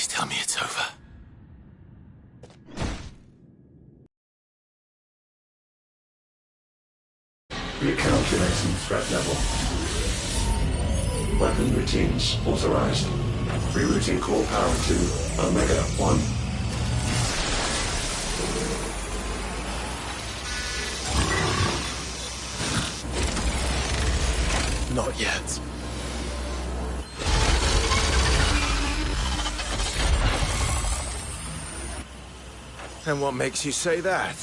Please tell me it's over. Recalculating threat level. Weapon routines authorized. Rerouting core power to Omega 1. Not yet. And what makes you say that?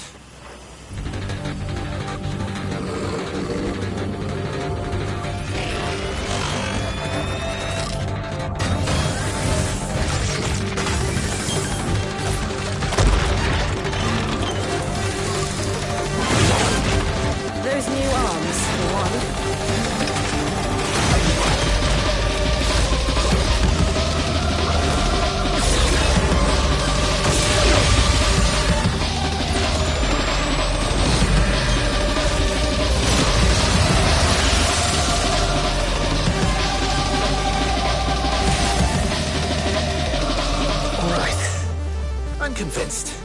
Those new arms, for one. I'm convinced.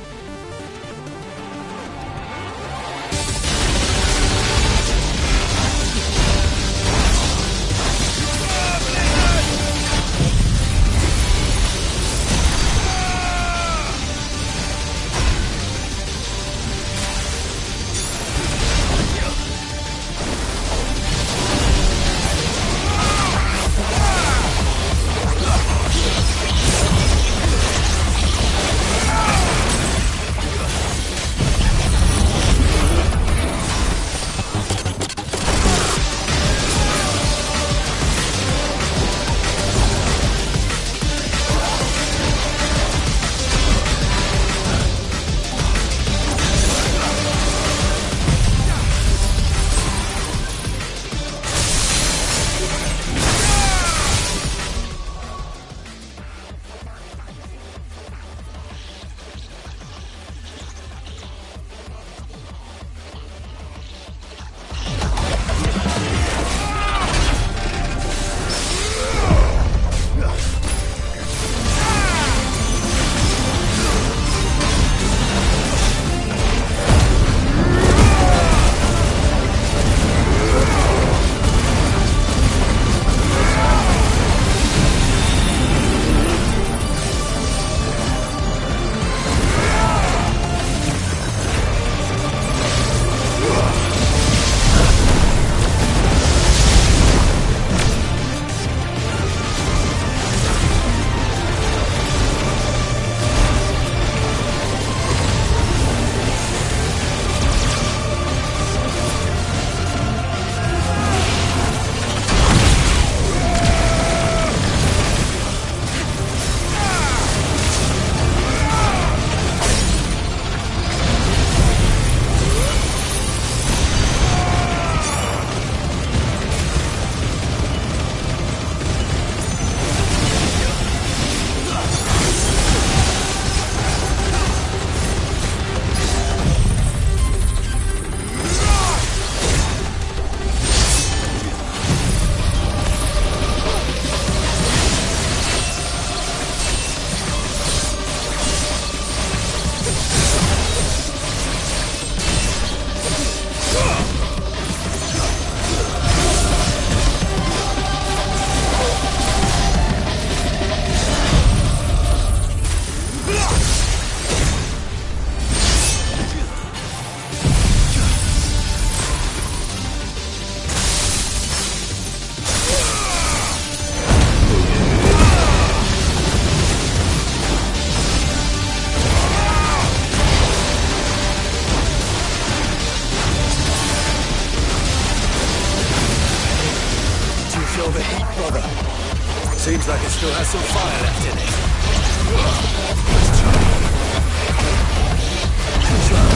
The heat, brother. Seems like it still has some fire left in it. Let's try. Control.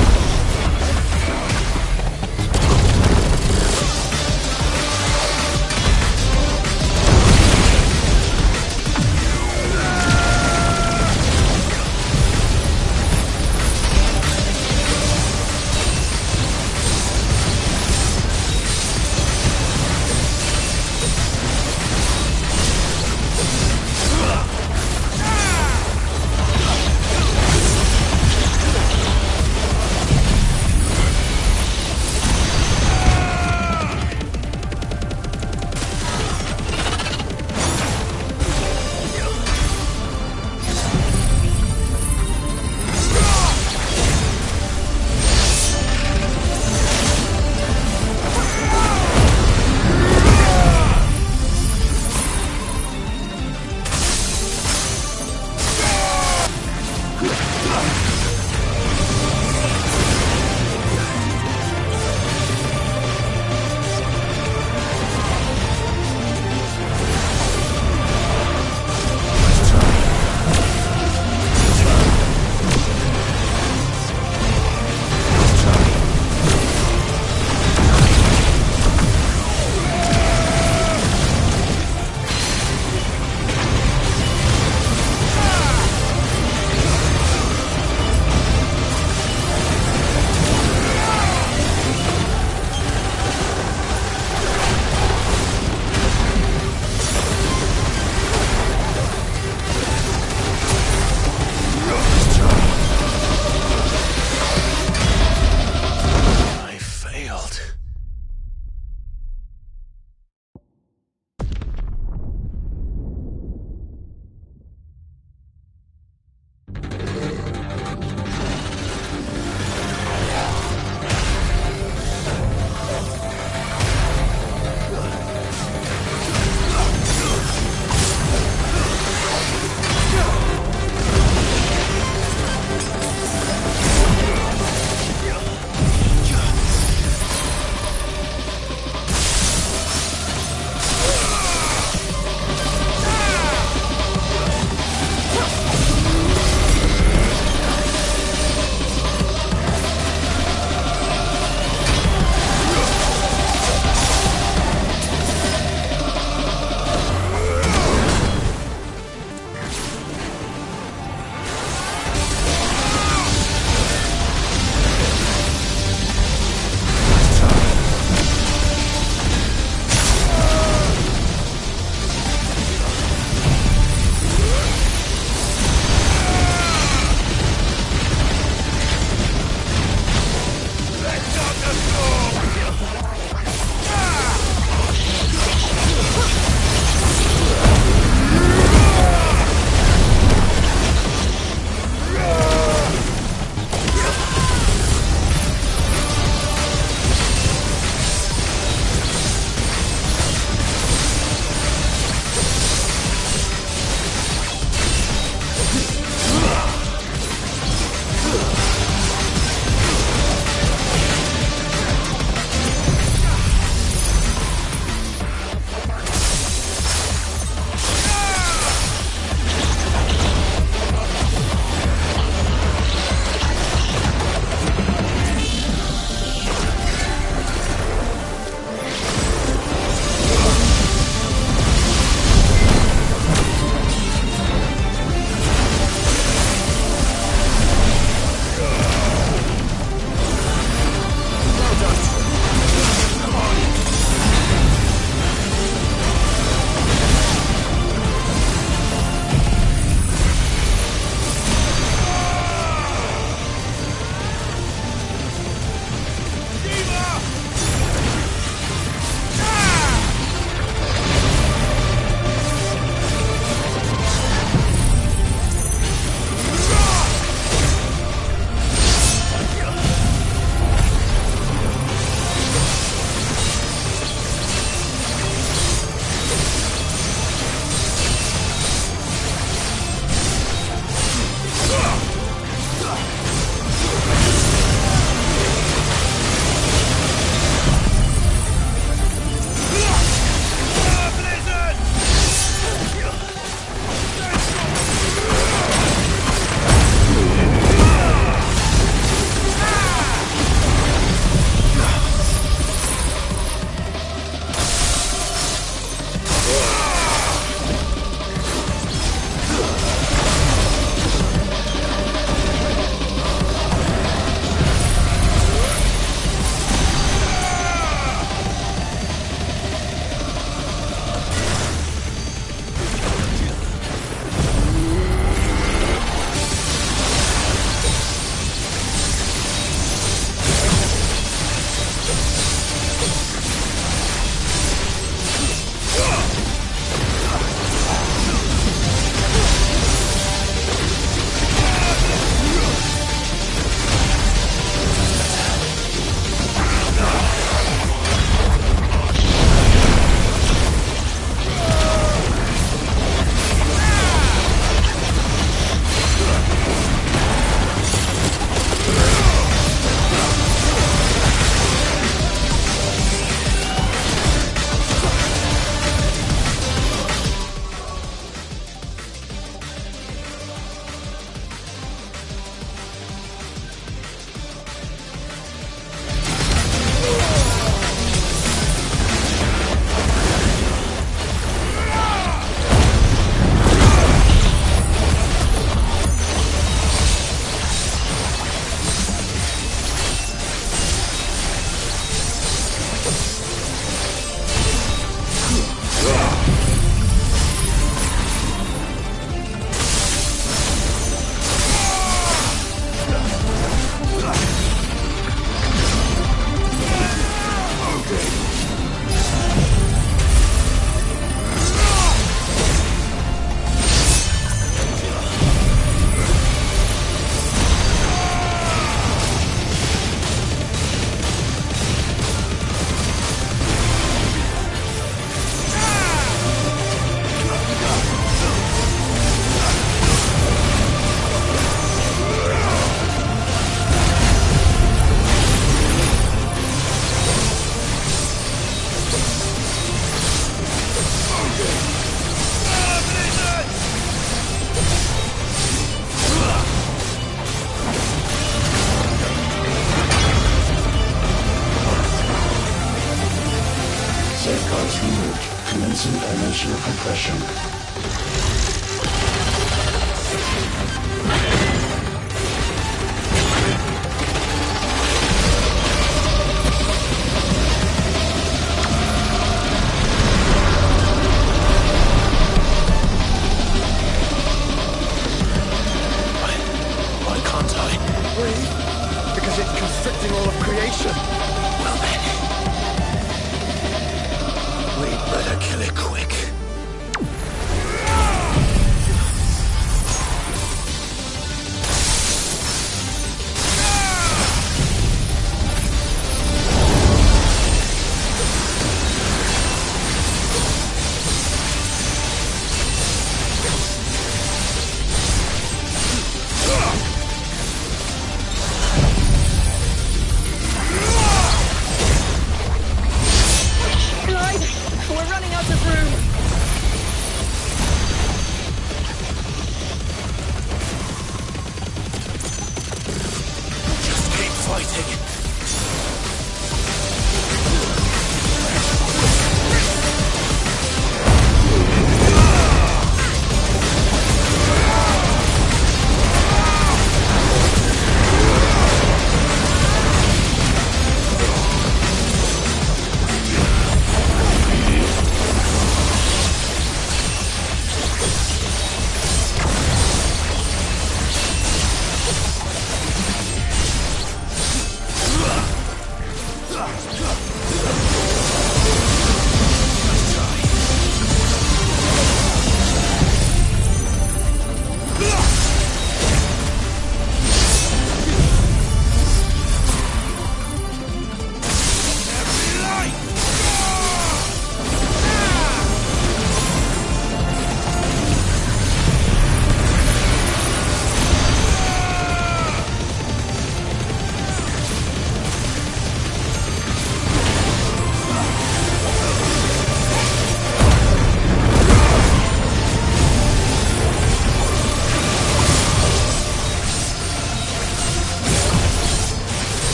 dimensional compression. Why can't I? Breathe? Because it's constricting all of creation. Well then. We'd better kill it quick. We're running out of room. Just keep fighting.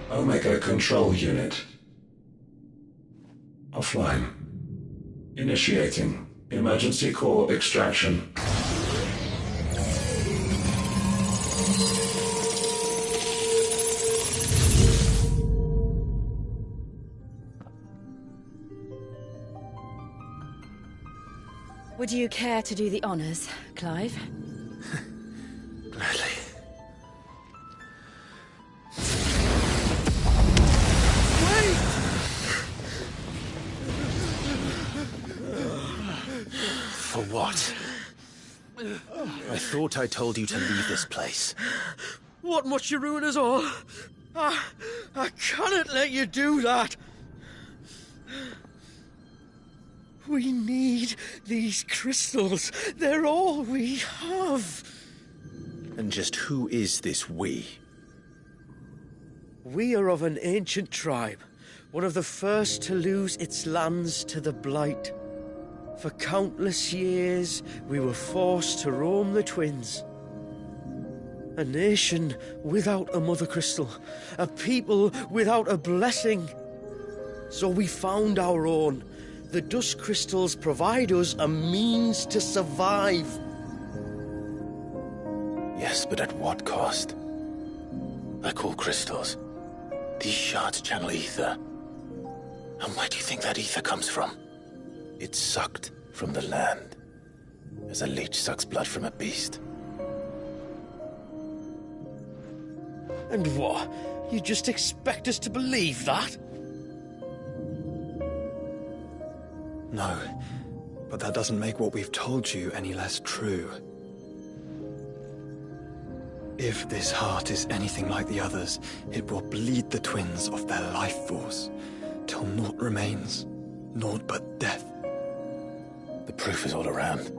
Omega Control Unit. Offline. Initiating emergency core extraction. We're Would you care to do the honors, Clive? Gladly. For what? I thought I told you to leave this place. What must you ruin us all? I cannot let you do that. We need these crystals. They're all we have. And just who is this we? We are of an ancient tribe, one of the first to lose its lands to the Blight. For countless years, we were forced to roam the Twins. A nation without a mother crystal, a people without a blessing. So we found our own. The dust crystals provide us a means to survive. Yes, but at what cost? Like all crystals, these shards channel ether. And where do you think that ether comes from? It's sucked from the land, as a leech sucks blood from a beast. And what? You just expect us to believe that? No, but that doesn't make what we've told you any less true. If this heart is anything like the others, it will bleed the twins of their life force, till naught remains, naught but death. The proof is all around.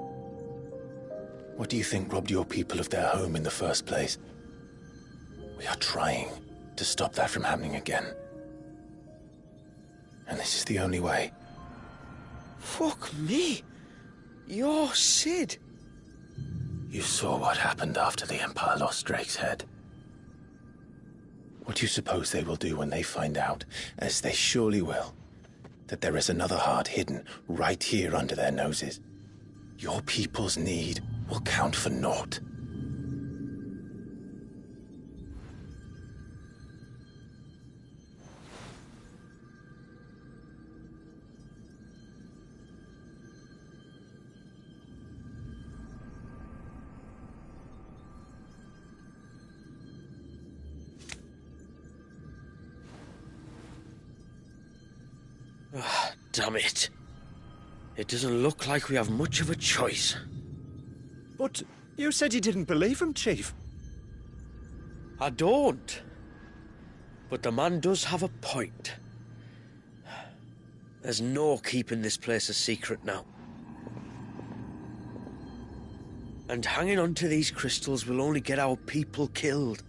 What do you think robbed your people of their home in the first place? We are trying to stop that from happening again. And this is the only way. Fuck me. You're Sid. You saw what happened after the Empire lost Drake's head. What do you suppose they will do when they find out, as they surely will, that there is another heart hidden right here under their noses? Your people's need will count for naught. Damn it. It doesn't look like we have much of a choice. But you said you didn't believe him, Chief. I don't. But the man does have a point. There's no keeping this place a secret now. And hanging on to these crystals will only get our people killed.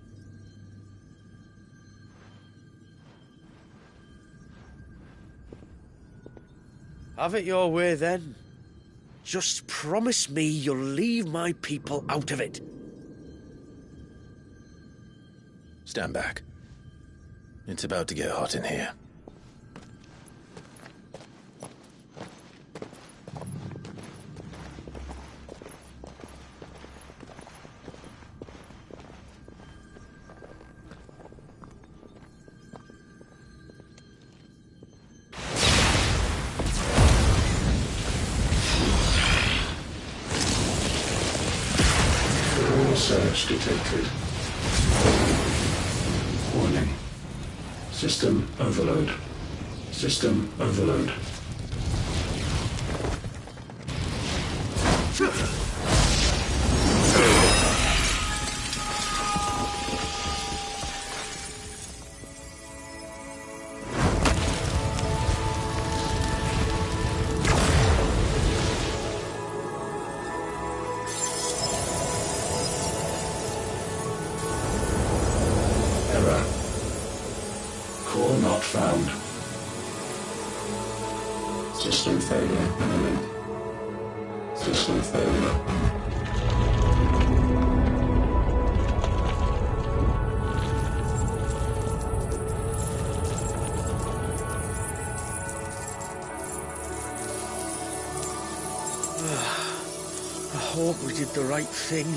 Have it your way, then. Just promise me you'll leave my people out of it. Stand back. It's about to get hot in here. Search detected. Warning. System overload. System overload. Error. Core not found. System failure imminent. System failure. I hope we did the right thing.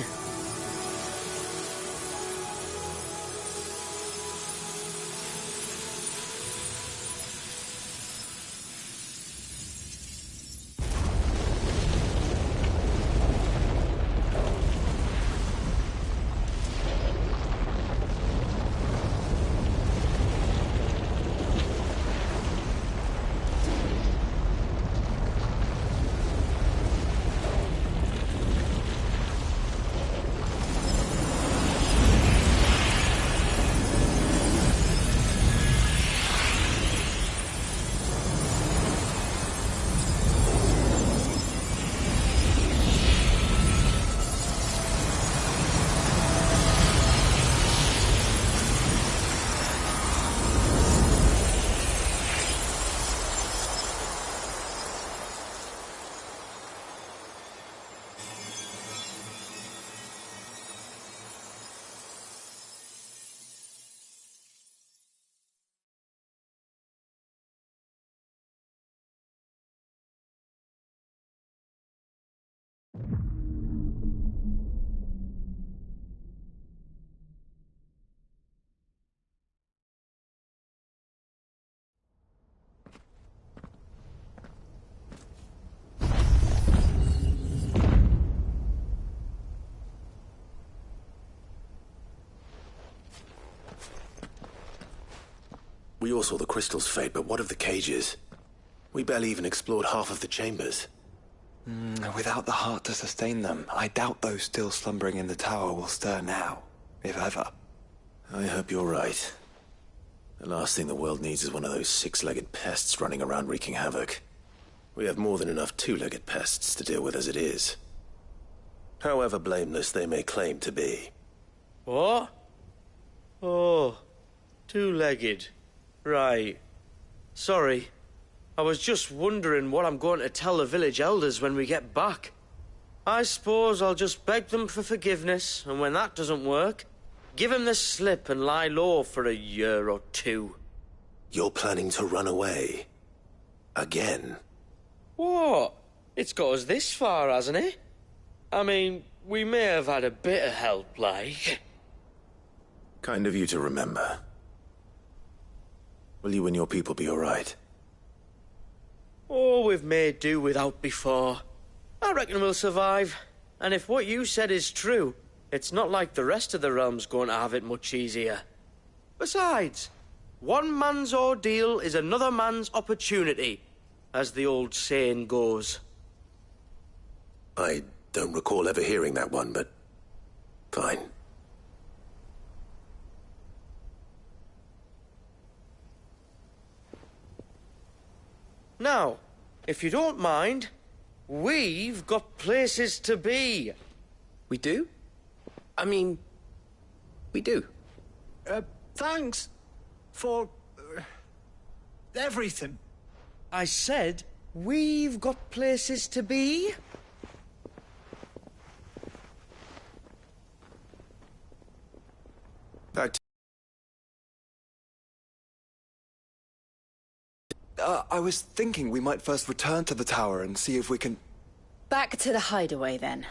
We all saw the crystal's fate, but what of the cages? We barely even explored half of the chambers. Without the heart to sustain them, I doubt those still slumbering in the tower will stir now, if ever. I hope you're right. The last thing the world needs is one of those six-legged pests running around wreaking havoc. We have more than enough two-legged pests to deal with as it is. However blameless they may claim to be. What? Oh, two-legged. Right. Sorry. I was just wondering what I'm going to tell the village elders when we get back. I suppose I'll just beg them for forgiveness, and when that doesn't work, give them the slip and lie low for a year or two. You're planning to run away? Again? What? It's got us this far, hasn't it? I mean, we may have had a bit of help, like. Kind of you to remember. Will you and your people be all right? Oh, we've made do without before. I reckon we'll survive. And if what you said is true, it's not like the rest of the realm's going to have it much easier. Besides, one man's ordeal is another man's opportunity, as the old saying goes. I don't recall ever hearing that one, but fine. Now, if you don't mind, we've got places to be. We do? I mean, we do. Thanks for everything. I said, we've got places to be. Back to I was thinking we might first return to the tower and see if we can... Back to the hideaway, then.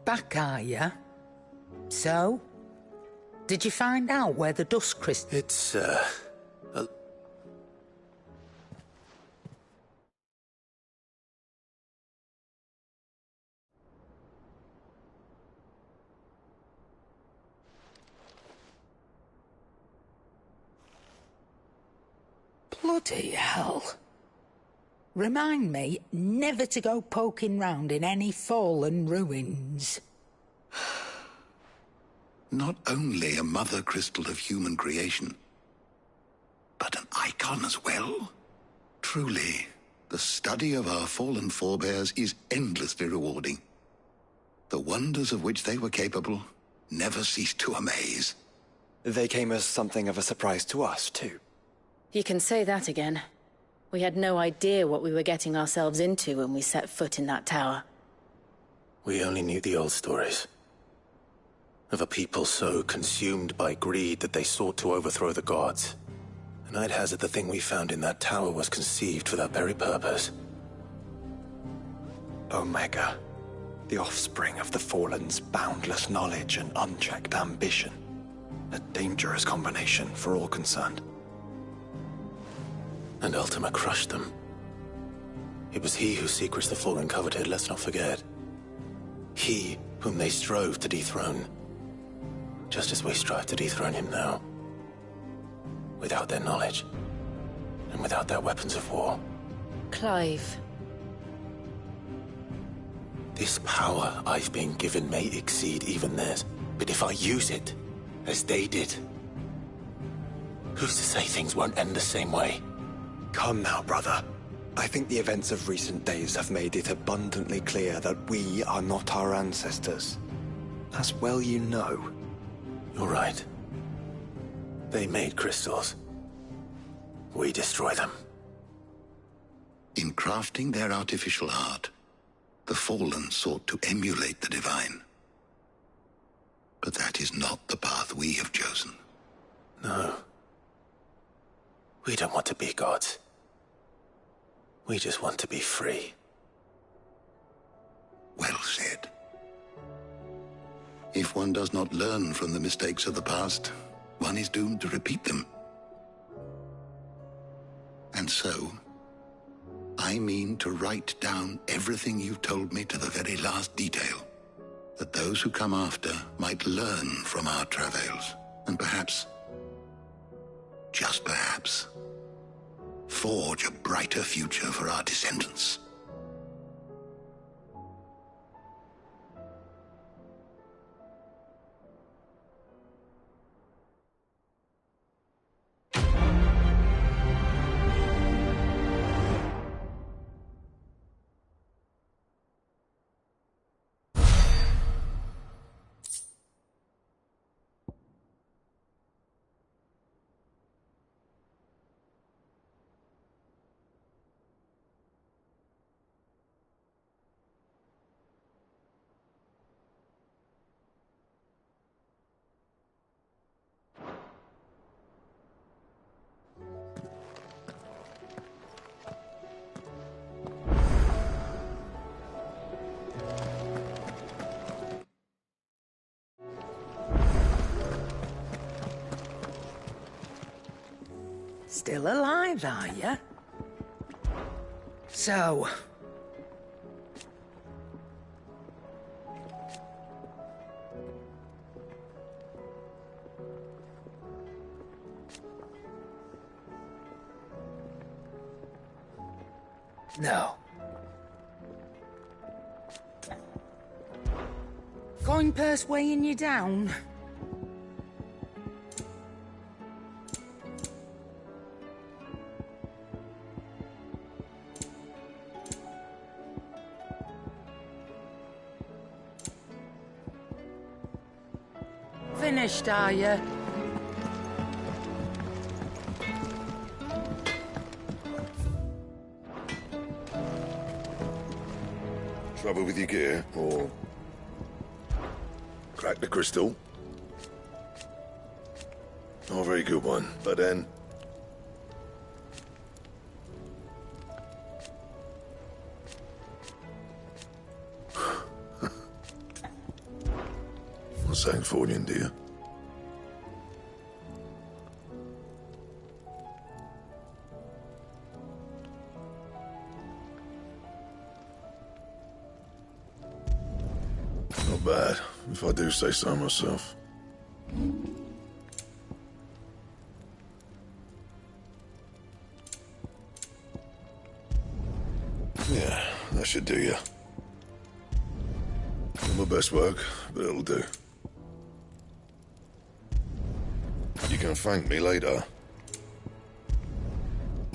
Back, are ya? So? Did you find out where the dust crystal... It's, Bloody hell. Remind me never to go poking round in any fallen ruins. Not only a mother crystal of human creation, but an icon as well. Truly, the study of our fallen forebears is endlessly rewarding. The wonders of which they were capable never cease to amaze. They came as something of a surprise to us, too. You can say that again. We had no idea what we were getting ourselves into when we set foot in that tower. we only knew the old stories. Of a people so consumed by greed that they sought to overthrow the gods. And I'd hazard the thing we found in that tower was conceived for that very purpose. Omega, the offspring of the Fallen's boundless knowledge and unchecked ambition. A dangerous combination for all concerned. And Ultima crushed them. It was he whose secrets the Fallen coveted, let's not forget. He whom they strove to dethrone. Just as we strive to dethrone him now. Without their knowledge. And without their weapons of war. Clive. This power I've been given may exceed even theirs. But if I use it, as they did, who's to say things won't end the same way? Come now, brother. I think the events of recent days have made it abundantly clear that we are not our ancestors. As well you know. You're right. They made crystals. We destroy them. In crafting their artificial art, the Fallen sought to emulate the divine. But that is not the path we have chosen. No. We don't want to be gods. We just want to be free. Well said. If one does not learn from the mistakes of the past, one is doomed to repeat them. And so, I mean to write down everything you told me to the very last detail, that those who come after might learn from our travails, and perhaps, just perhaps, forge a brighter future for our descendants. Still alive, are you? So... No. Coin purse weighing you down? Finished, are you? Trouble with your gear, or crack the crystal? Not a very good one, but then... Not saying fortune, do you? Not bad, if I do say so myself. Yeah, that should do you. Not my best work, but it'll do. You can thank me later.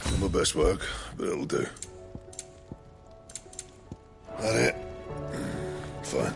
Not my best work, but it'll do. That it? Fine.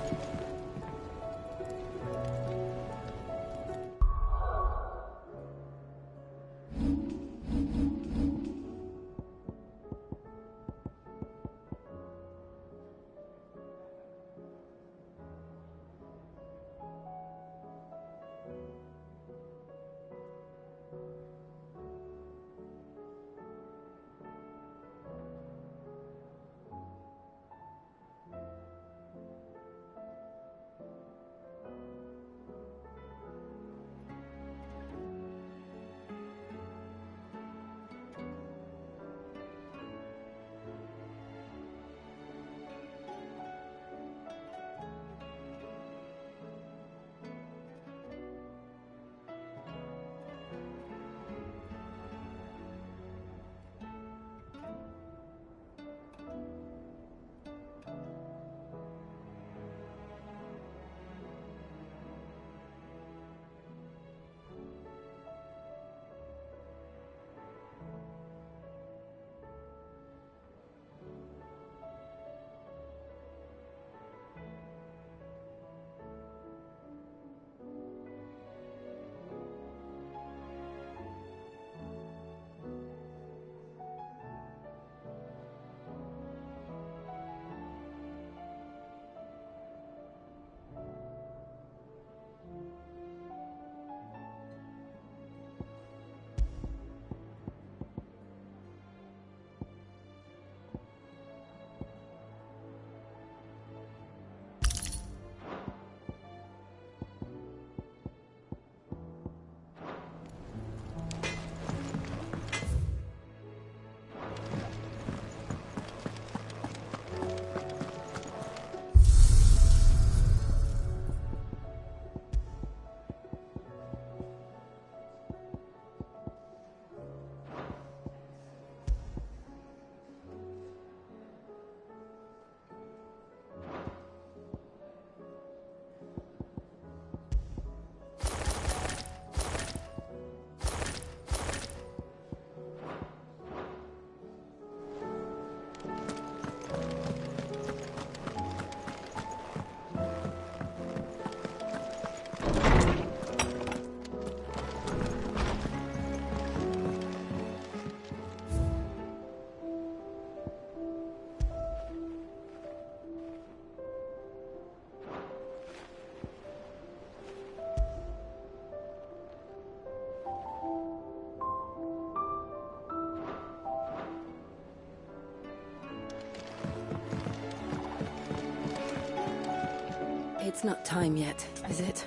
It's not time yet, is it?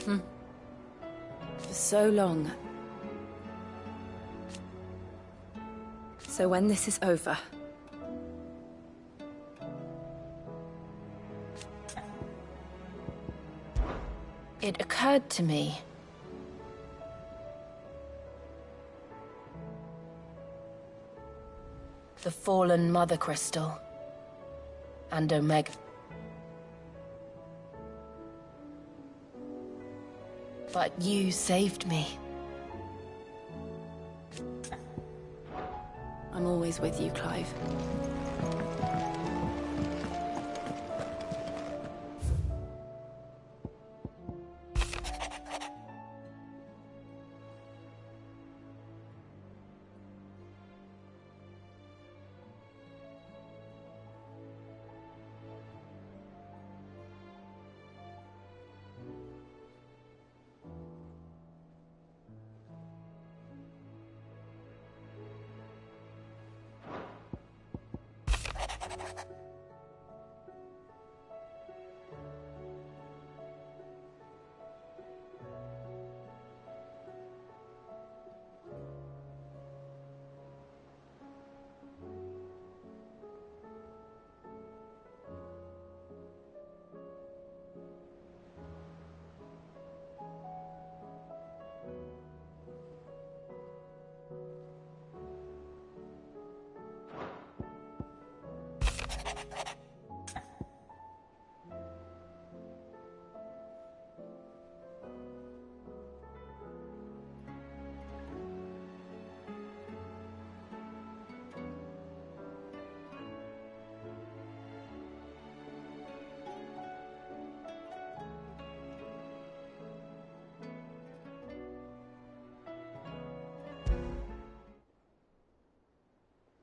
For so long. So when this is over... It occurred to me... The fallen Mother Crystal. And Omega. But you saved me. I'm always with you, Clive.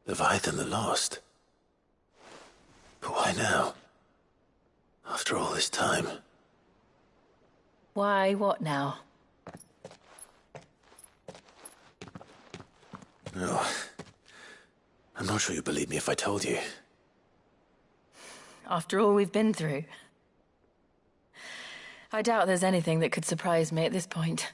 Leviathan the Lost? But why now? After all this time? Why, what now? No. I'm not sure you'd believe me if I told you. After all we've been through. I doubt there's anything that could surprise me at this point.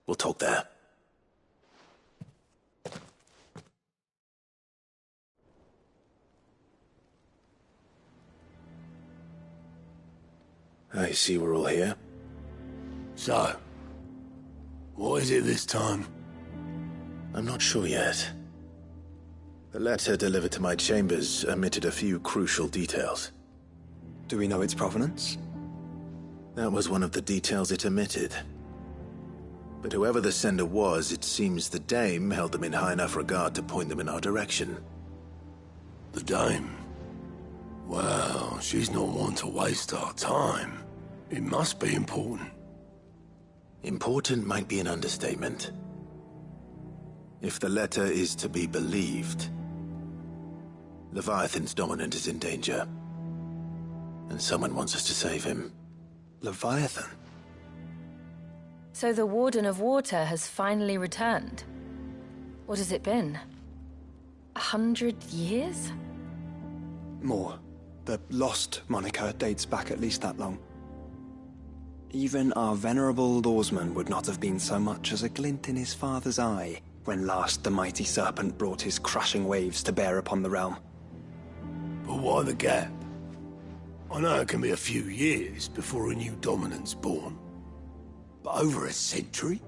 We'll talk there. I see we're all here. So, what is it this time? I'm not sure yet. The letter delivered to my chambers omitted a few crucial details. Do we know its provenance? That was one of the details it omitted. But whoever the sender was, it seems the Dame held them in high enough regard to point them in our direction. The Dame? Well, she's not one to waste our time. It must be important. Important might be an understatement. If the letter is to be believed, Leviathan's dominant is in danger. And someone wants us to save him. Leviathan? So the Warden of Water has finally returned. What has it been? 100 years? More. The Lost moniker dates back at least that long. Even our venerable lawsman would not have been so much as a glint in his father's eye when last the mighty serpent brought his crushing waves to bear upon the realm. But why the gap? I know it can be a few years before a new dominant's born. But over a century?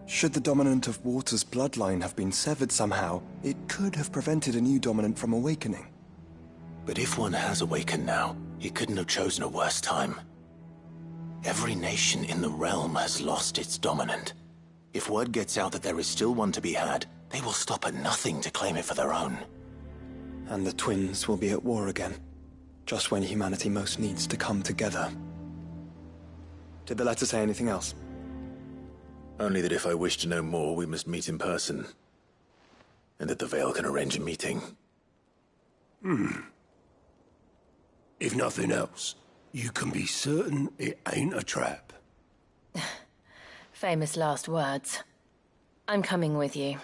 Should the dominant of Water's bloodline have been severed somehow, it could have prevented a new dominant from awakening. But if one has awakened now, he couldn't have chosen a worse time. Every nation in the realm has lost its dominant. If word gets out that there is still one to be had, they will stop at nothing to claim it for their own. And the twins will be at war again, just when humanity most needs to come together. Did the letter say anything else? Only that if I wish to know more, we must meet in person. And that the Veil can arrange a meeting. If nothing else, you can be certain it ain't a trap. Famous last words. I'm coming with you.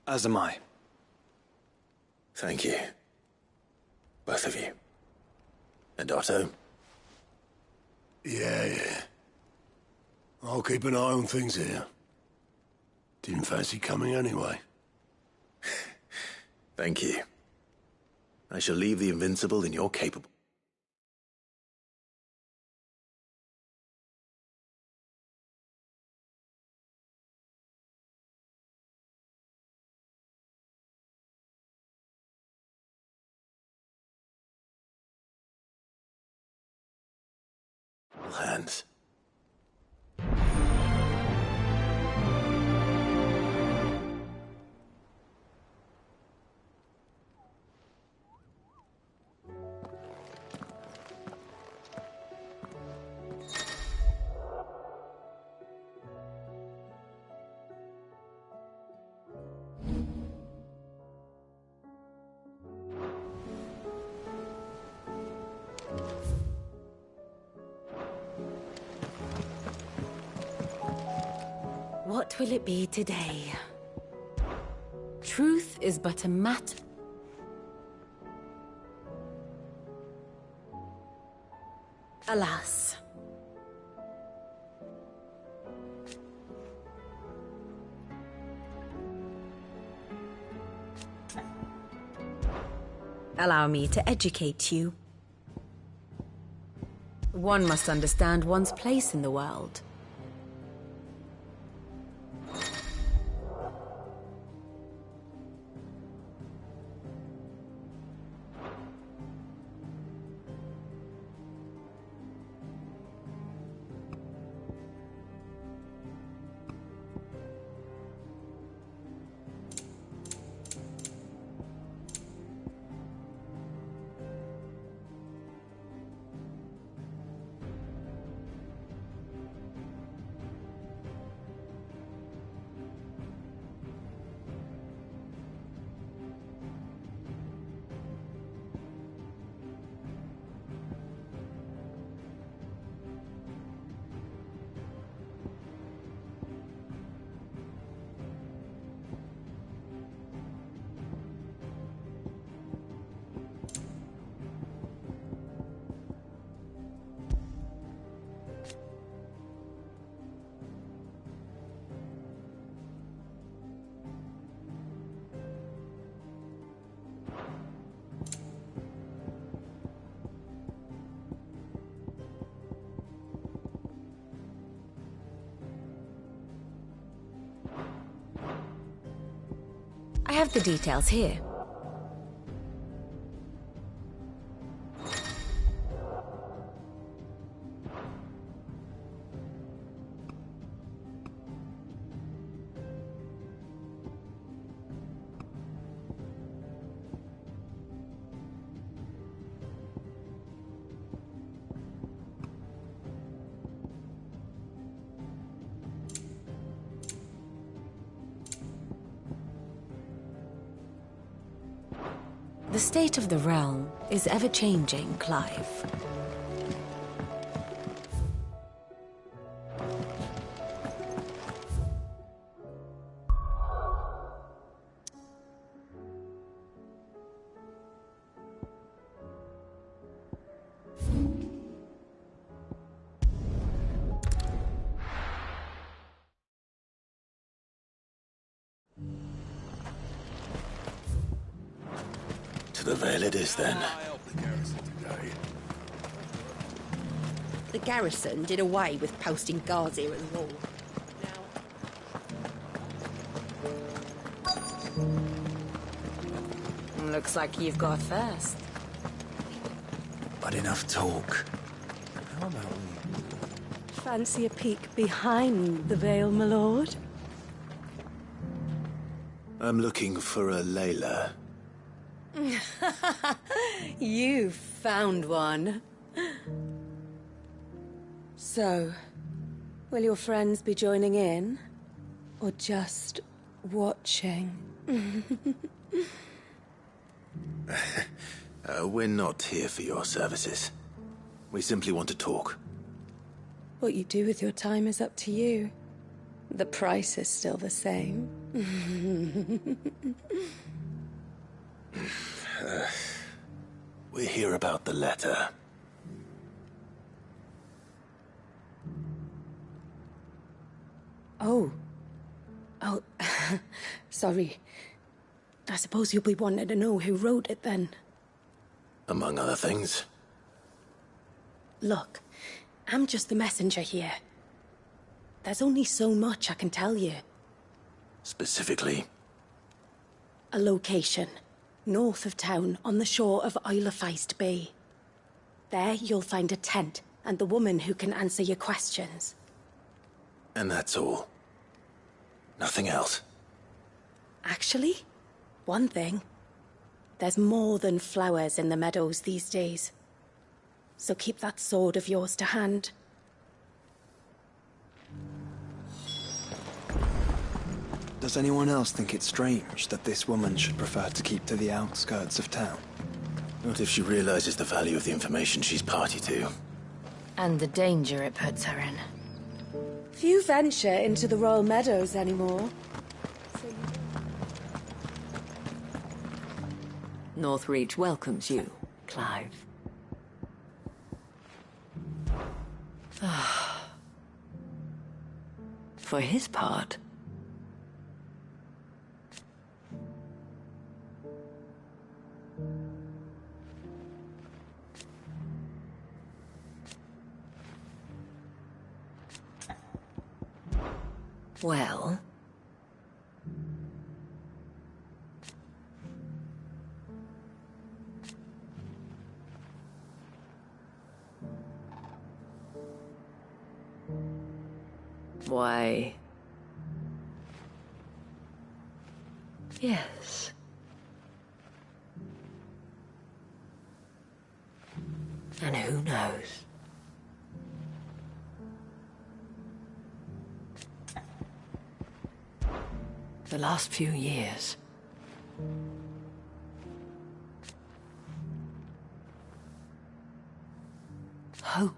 As am I. Thank you. Both of you. And Otto? Yeah. I'll keep an eye on things here. Didn't fancy coming anyway. Thank you. I shall leave the Invincible in your capable hands. What will it be today? Truth is but a matter. Alas. Allow me to educate you. One must understand one's place in the world. I have the details here. The state of the realm is ever-changing, Clive. To the Vale it is, then. The garrison did away with posting guards here at the wall. Looks like you've got first. But enough talk. How about we... Fancy a peek behind the veil, my lord? I'm looking for a Layla. You found one. So, will your friends be joining in? Or just watching? We're not here for your services. We simply want to talk. What you do with your time is up to you. The price is still the same. We hear about the letter. Oh. Sorry. I suppose you'll be wanting to know who wrote it then. Among other things. Look, I'm just the messenger here. There's only so much I can tell you. Specifically? A location, north of town, on the shore of Ffsiitin Bay. There you'll find a tent, and the woman who can answer your questions. And that's all? Nothing else? Actually, one thing. There's more than flowers in the meadows these days. So keep that sword of yours to hand. Does anyone else think it's strange that this woman should prefer to keep to the outskirts of town? Not if she realizes the value of the information she's party to. And the danger it puts her in. Few venture into the Royal Meadows anymore. Northreach welcomes you, Clive. For his part, well, why, yes. And who knows? The last few years. Hope.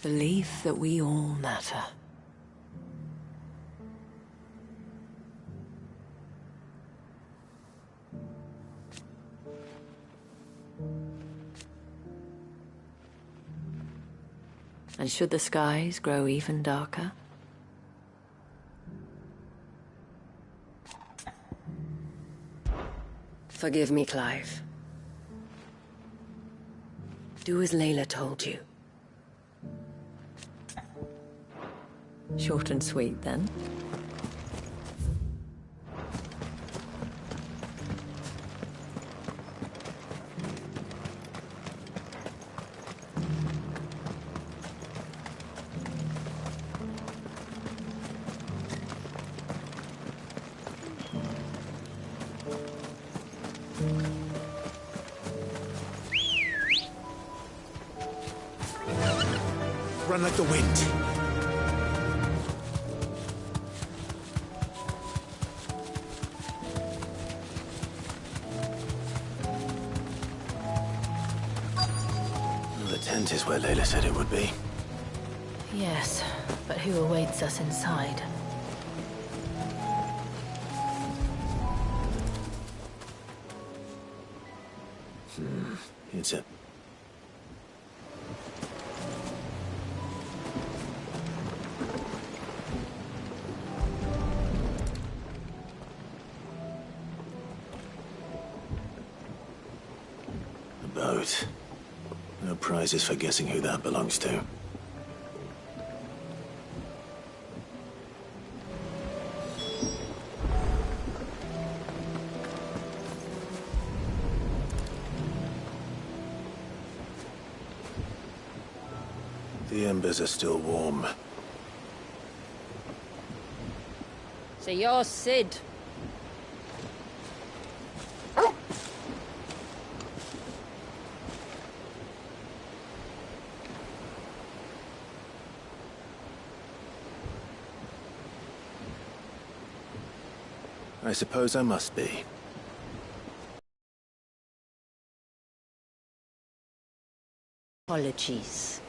Belief that we all matter. And should the skies grow even darker? Forgive me, Clive. Do as Layla told you. Short and sweet, then. Run like the wind. The tent is where Layla said it would be. Yes, but who awaits us inside? It's a... boat. No prizes for guessing who that belongs to. The embers are still warm. So you're Sid. I suppose I must be. Apologies.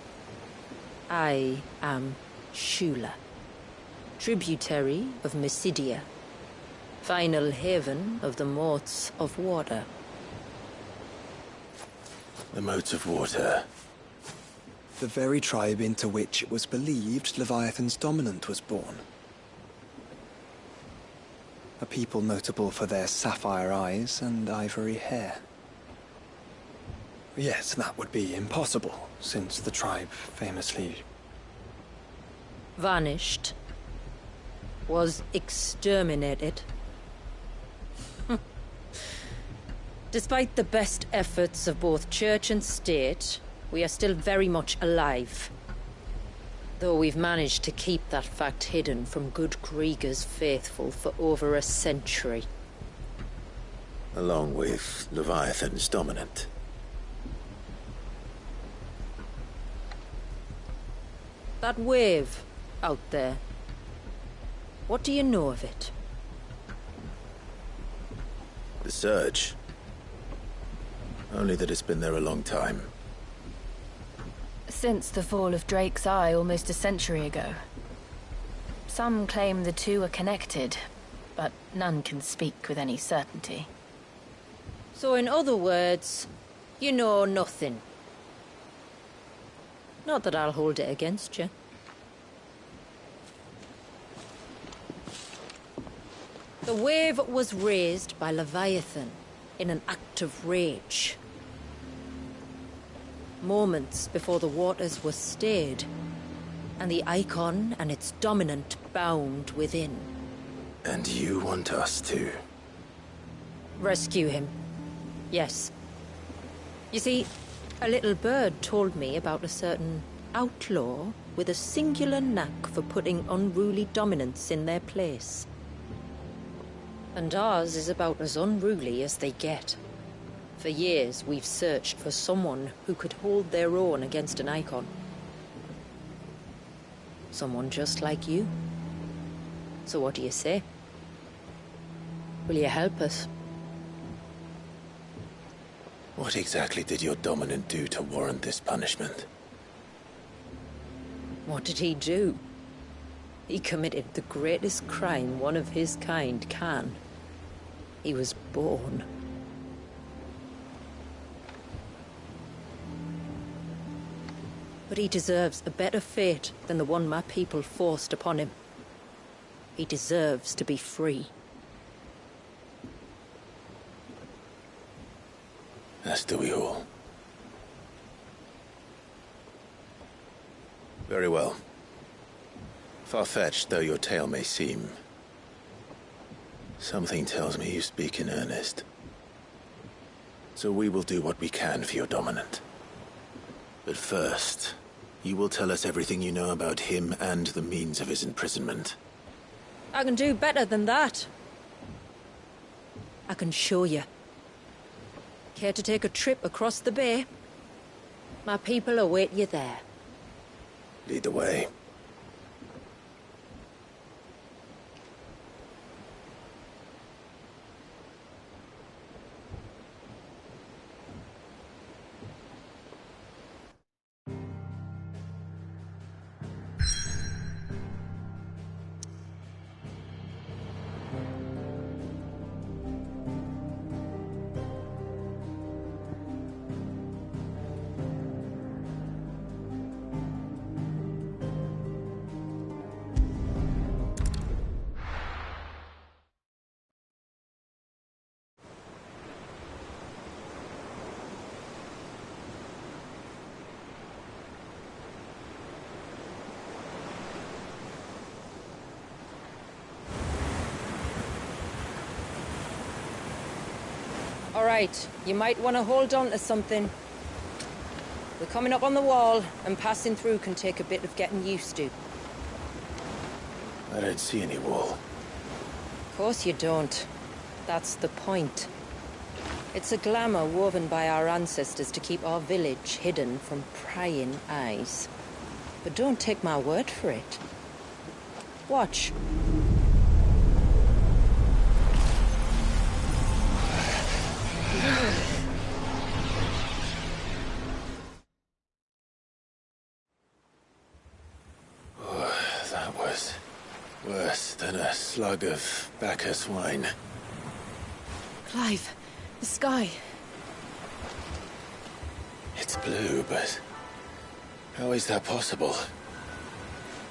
I am Shula, tributary of Mysidia, final haven of the Moats of Water. The Moats of Water. The very tribe into which it was believed Leviathan's dominant was born. A people notable for their sapphire eyes and ivory hair. Yes, that would be impossible, since the tribe famously... vanished. Was exterminated. Despite the best efforts of both church and state, we are still very much alive. Though we've managed to keep that fact hidden from good Krieger's faithful for over a century. Along with Leviathan's dominant. That wave out there. What do you know of it? The Surge. Only that it's been there a long time. Since the fall of Drake's Eye almost a century ago. Some claim the two are connected, but none can speak with any certainty. So in other words, you know nothing. Not that I'll hold it against you. The wave was raised by Leviathan in an act of rage. Moments before the waters were stayed, and the icon and its dominant bound within. And you want us to... rescue him. Yes. You see, a little bird told me about a certain outlaw with a singular knack for putting unruly dominants in their place. And ours is about as unruly as they get. For years, we've searched for someone who could hold their own against an icon. Someone just like you. So what do you say? Will you help us? What exactly did your dominant do to warrant this punishment? What did he do? He committed the greatest crime one of his kind can. He was born. But he deserves a better fate than the one my people forced upon him. He deserves to be free. As do we all. Very well. Far-fetched though your tale may seem, something tells me you speak in earnest. So we will do what we can for your dominant. But first, you will tell us everything you know about him and the means of his imprisonment. I can do better than that. I can show you. Care to take a trip across the bay? My people await you there. Lead the way. All right, you might want to hold on to something. We're coming up on the wall, and passing through can take a bit of getting used to. I don't see any wall. Of course you don't. That's the point. It's a glamour woven by our ancestors to keep our village hidden from prying eyes. But don't take my word for it. Watch. was worse than a slug of Bacchus wine. Clive, the sky. It's blue, but how is that possible?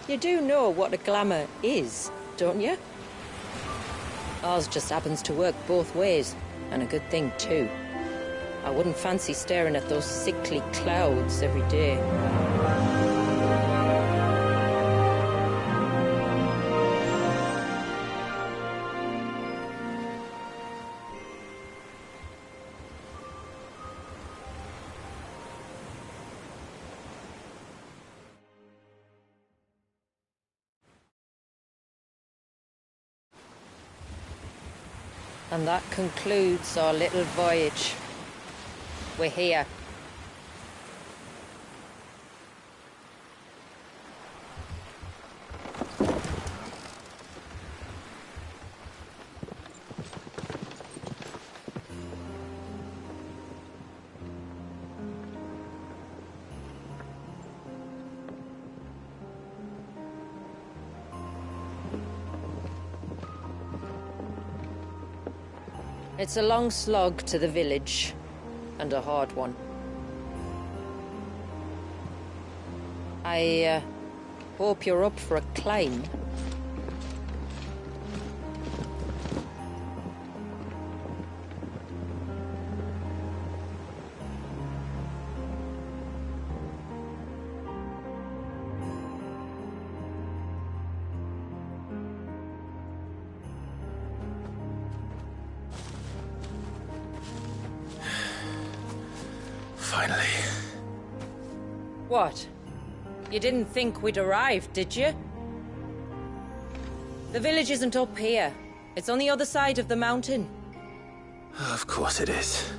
You do know what a glamour is, don't you? Ours just happens to work both ways, and a good thing too. I wouldn't fancy staring at those sickly clouds every day. And that concludes our little voyage. We're here. It's a long slog to the village, and a hard one. I hope you're up for a climb. Finally. What? You didn't think we'd arrived, did you? The village isn't up here. It's on the other side of the mountain. Of course it is.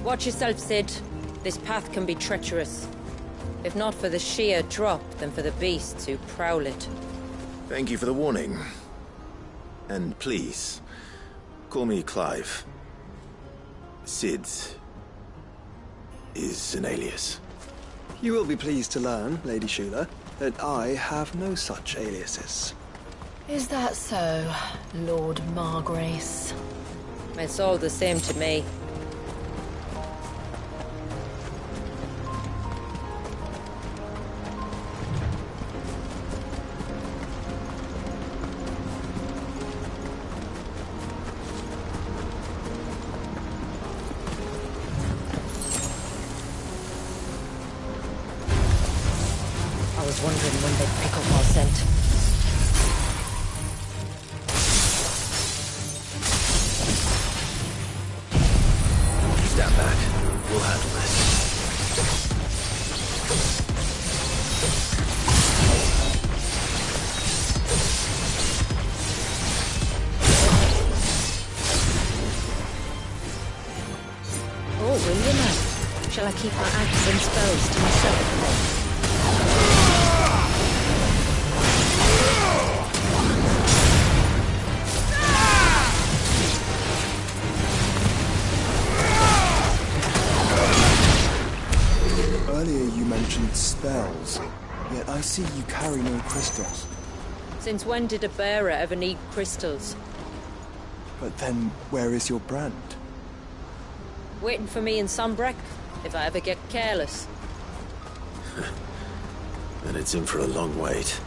Watch yourself, Sid. This path can be treacherous. If not for the sheer drop, then for the beasts who prowl it. Thank you for the warning. And please, call me Clive. Sid is an alias. You will be pleased to learn, Lady Shula, that I have no such aliases. Is that so, Lord Margrace? It's all the same to me. I was wondering when they'd pick up our scent. Stand back. We'll handle this. Oh, will you now? Shall I keep my axe and spells to myself? Earlier you mentioned spells, yet I see you carry no crystals. Since when did a bearer ever need crystals? But then, where is your brand? Waiting for me in Sunbreck, if I ever get careless. Then it's in for a long wait.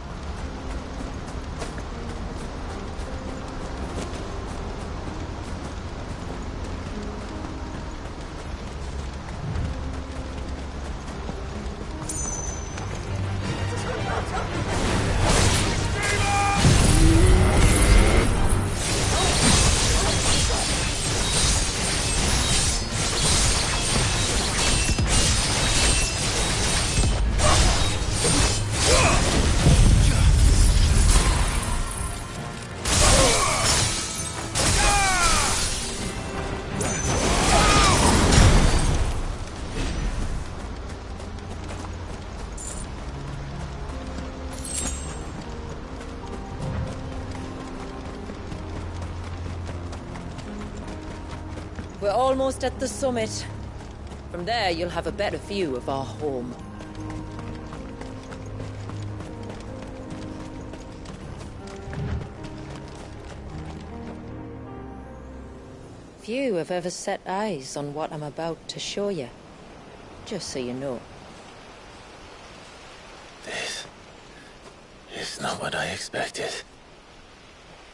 We're almost at the summit. From there, you'll have a better view of our home. Few have ever set eyes on what I'm about to show you. Just so you know. This is not what I expected.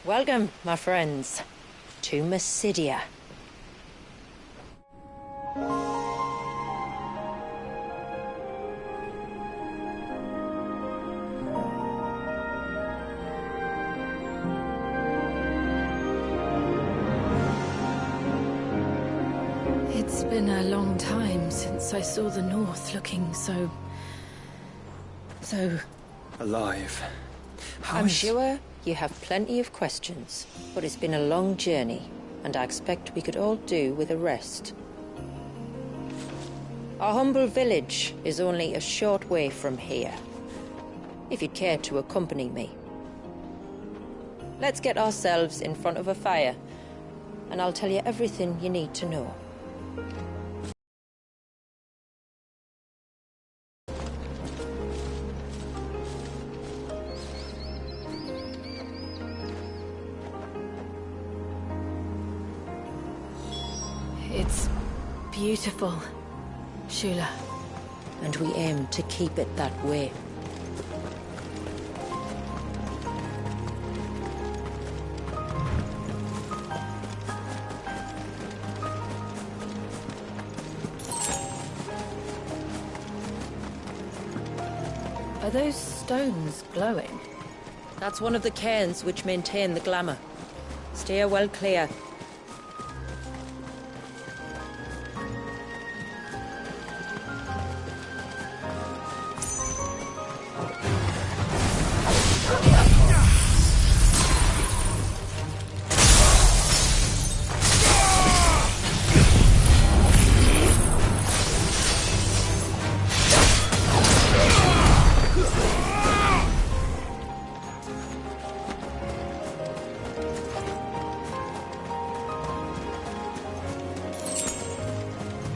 Welcome, my friends, to Mysidia. It's been a long time since I saw the North looking so alive. I'm sure you have plenty of questions, but it's been a long journey, and I expect we could all do with a rest. Our humble village is only a short way from here, if you'd care to accompany me. Let's get ourselves in front of a fire, and I'll tell you everything you need to know. It's beautiful, Shula. And we aim to keep it that way. Are those stones glowing? That's one of the cairns which maintain the glamour. Steer well clear.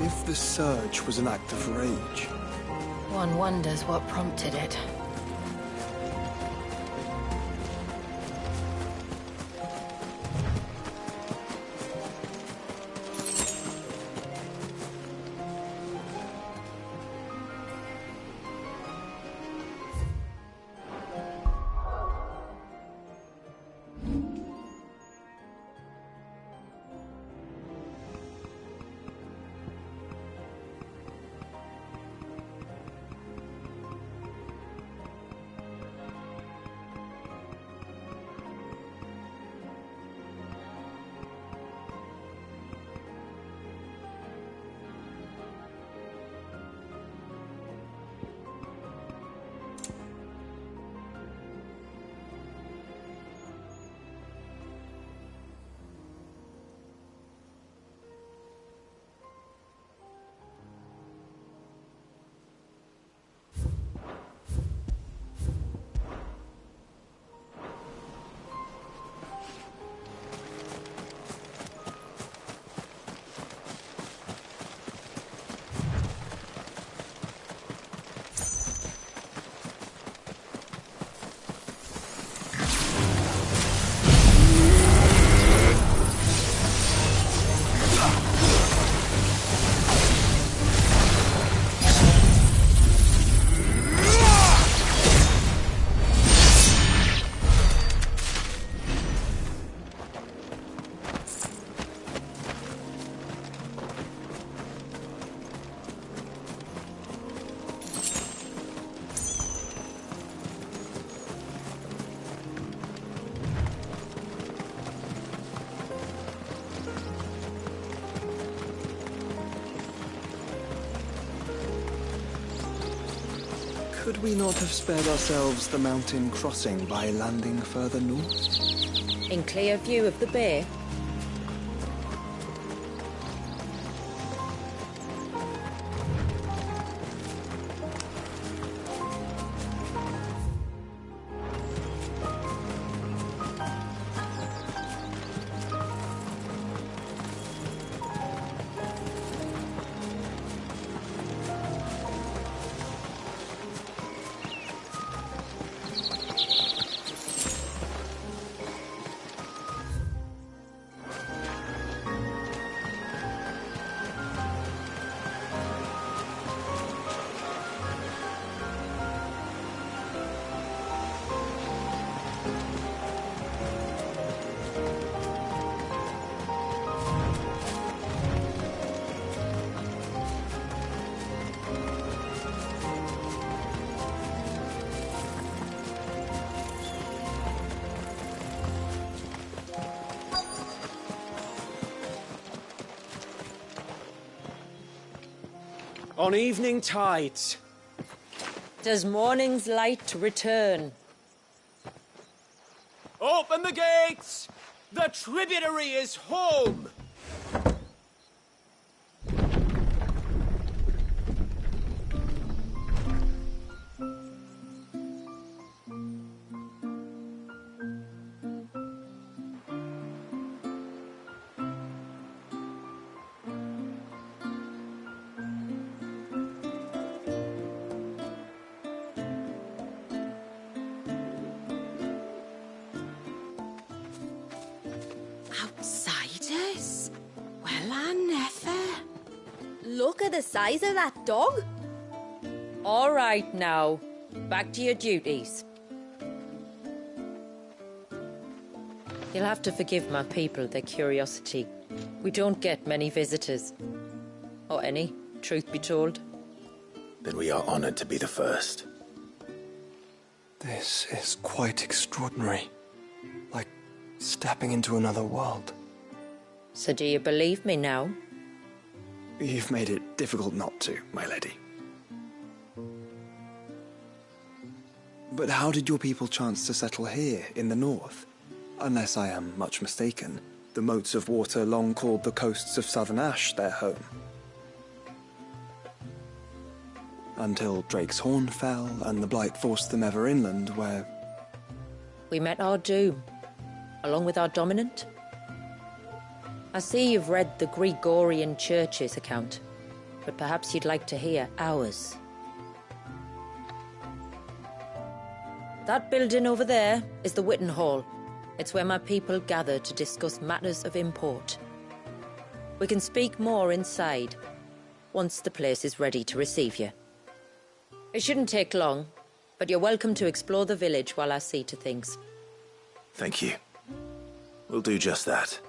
If the surge was an act of rage, One wonders what prompted it. could we not have spared ourselves the mountain crossing by landing further north? In clear view of the bay? On evening tides. Does morning's light return? Open the gates! The tributary is home! Outsiders? Well, I never. Look at the size of that dog. All right now, back to your duties. You'll have to forgive my people their curiosity. We don't get many visitors. Or any, truth be told. Then we are honored to be the first. This is quite extraordinary. Like stepping into another world. So do you believe me now? You've made it difficult not to, my lady. But how did your people chance to settle here, in the north? Unless I am much mistaken, the moats of water long called the coasts of southern Ash their home. Until Drake's Horn fell, and the Blight forced them ever inland, where... We met our doom, along with our dominant. I see you've read the Gregorian Church's account, but perhaps you'd like to hear ours. That building over there is the Witten Hall. It's where my people gather to discuss matters of import. We can speak more inside, once the place is ready to receive you. It shouldn't take long, but you're welcome to explore the village while I see to things. Thank you. We'll do just that.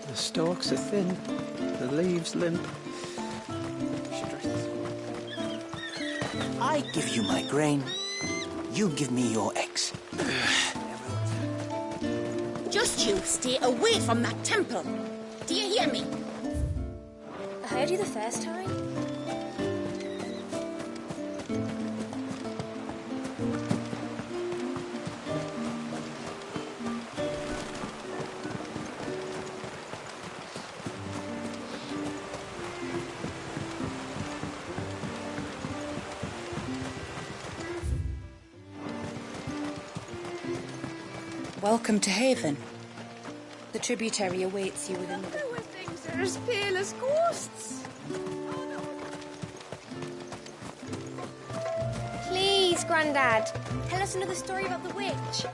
The stalks are thin, the leaves limp. I give you my grain, you give me your eggs. Just you stay away from that temple. Do you hear me? I heard you the first time. Welcome to Haven. The tributary awaits you within the... There were things that are as pale as ghosts. Please, Grandad, tell us another story about the witch.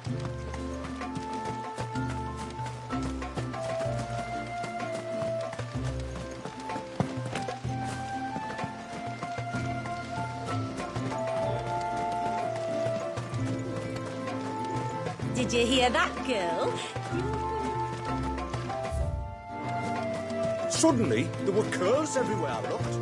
Did you hear that, girl? Suddenly, there were curls everywhere I looked.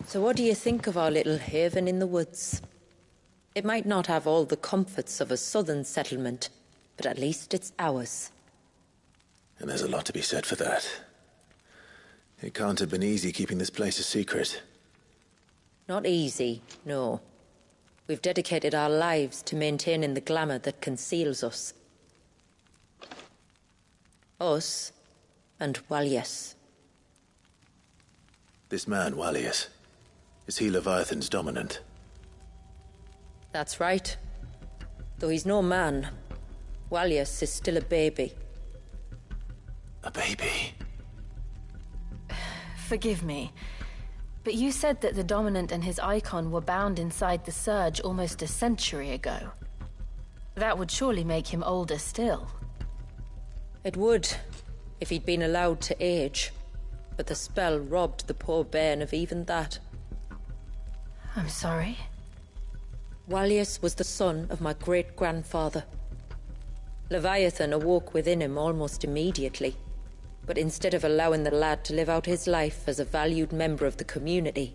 So what do you think of our little haven in the woods? It might not have all the comforts of a southern settlement, but at least it's ours. And there's a lot to be said for that. It can't have been easy keeping this place a secret. Not easy, no. We've dedicated our lives to maintaining the glamour that conceals us. Us and Walias. This man, Walias, is he Leviathan's dominant? That's right. Though he's no man, Walius is still a baby. A baby? Forgive me, but you said that the Dominant and his icon were bound inside the Surge almost a century ago. That would surely make him older still. It would, if he'd been allowed to age. But the spell robbed the poor bairn of even that. I'm sorry? Walius was the son of my great-grandfather. Leviathan awoke within him almost immediately. But instead of allowing the lad to live out his life as a valued member of the community,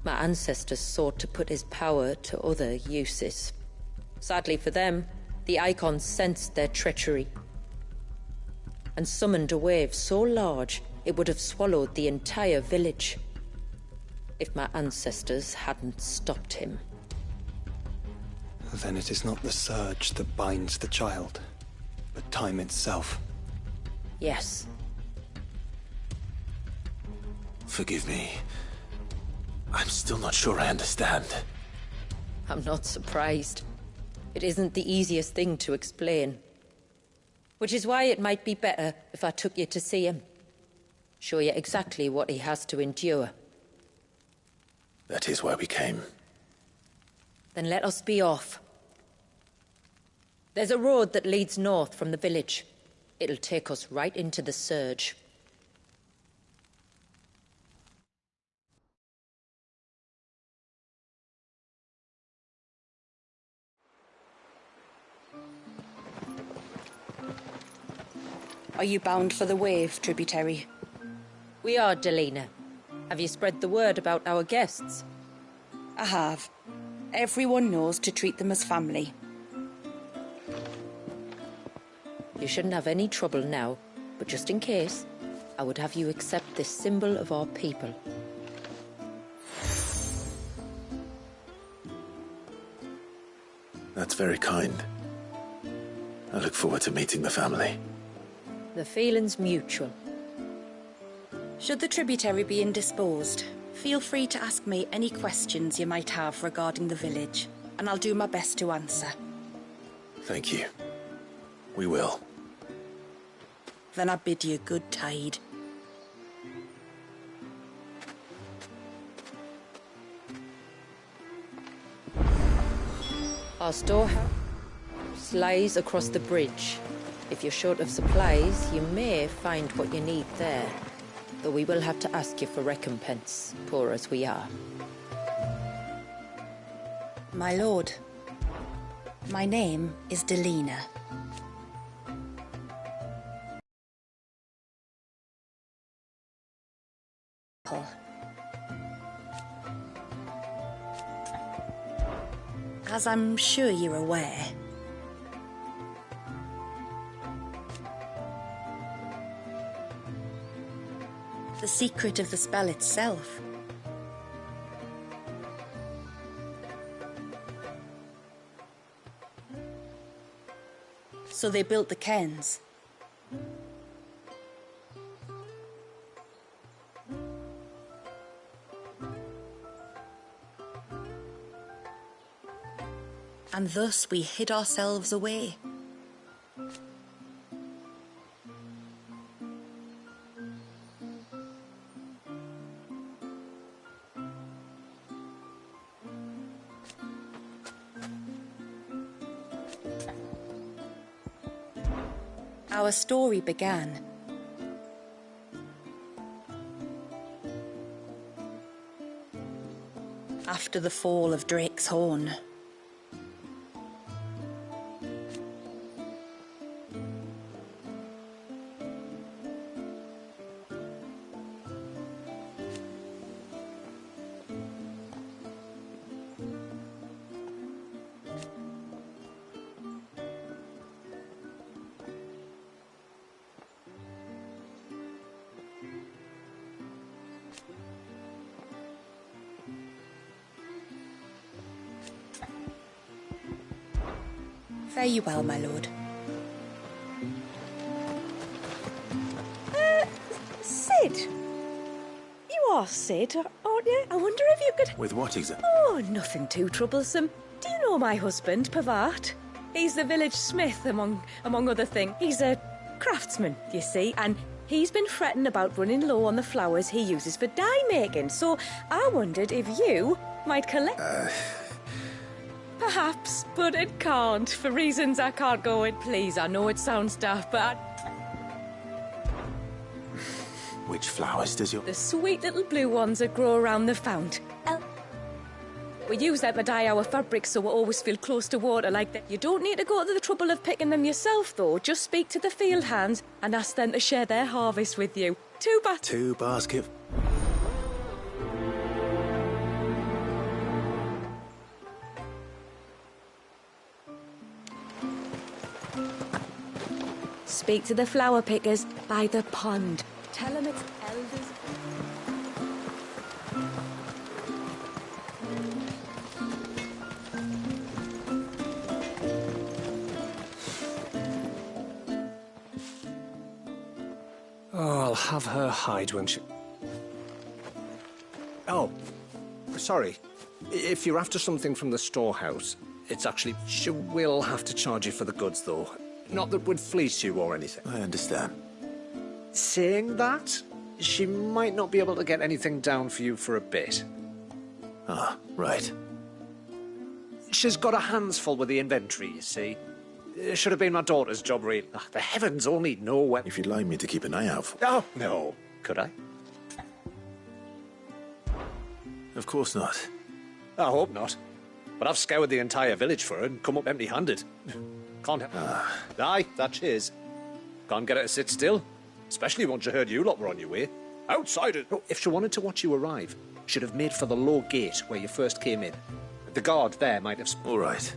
my ancestors sought to put his power to other uses. Sadly for them, the Icons sensed their treachery and summoned a wave so large it would have swallowed the entire village if my ancestors hadn't stopped him. Then it is not the Surge that binds the child, but time itself. Yes. Forgive me. I'm still not sure I understand. I'm not surprised. It isn't the easiest thing to explain. Which is why it might be better if I took you to see him. Show you exactly what he has to endure. That is why we came. Then let us be off. There's a road that leads north from the village. It'll take us right into the Surge. Are you bound for the Wave, tributary? We are, Delina. Have you spread the word about our guests? I have. Everyone knows to treat them as family. You shouldn't have any trouble now, but just in case, I would have you accept this symbol of our people. That's very kind. I look forward to meeting the family. The feeling's mutual. Should the tributary be indisposed, feel free to ask me any questions you might have regarding the village, and I'll do my best to answer. Thank you. We will. Then I bid you good tide. Our storehouse lies across the bridge. If you're short of supplies, you may find what you need there. Though we will have to ask you for recompense, poor as we are. My lord, my name is Delina. As I'm sure you're aware, the secret of the spell itself so they built the cairns. And thus we hid ourselves away. Our story began after the fall of Drake's Horn. Fare you well, my lord. Sid? You are Sid, are don't you? I wonder if you could... With what exactly? Oh, nothing too troublesome. Do you know my husband, Pavart? He's the village smith, among other things. He's a craftsman, you see, and he's been fretting about running low on the flowers he uses for dye making. So I wondered if you might collect... Perhaps, but it can't, for reasons I can't go in. Please, I know it sounds daft, but Which flowers does your... the sweet little blue ones that grow around the fount. We use them to dye our fabrics so we always feel close to water like that. You don't need to go to the trouble of picking them yourself, though. Just speak to the field hands and ask them to share their harvest with you. 2 baskets. Speak to the flower pickers by the pond. Tell them it's elders. Oh, I'll have her hide when she... Oh, sorry. If you're after something from the storehouse, it's actually... She will have to charge you for the goods, though. Not that would fleece you or anything. I understand. Saying that, she might not be able to get anything down for you for a bit. Ah, right. She's got her hands full with the inventory, you see. It should have been my daughter's job, really. The heavens only know when... If you'd like me to keep an eye out for... Oh, no. Could I? Of course not. I hope not. But I've scoured the entire village for her and come up empty-handed. Can't have... Aye, that is. Can't get her to sit still. Especially once you heard you lot were on your way. Outsiders! Oh, if she wanted to watch you arrive, she'd have made for the low gate where you first came in. The guard there might have... All right.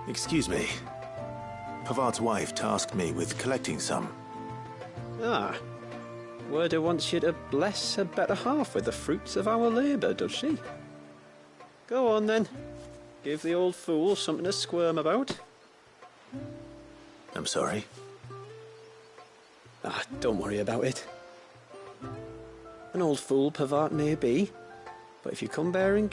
Excuse me. Pavart's wife tasked me with collecting some. Ah. Werda wants you to bless her better half with the fruits of our labour, does she? Go on, then. Give the old fool something to squirm about. I'm sorry. Ah, don't worry about it. An old fool Pavart may be, but if you come bearing...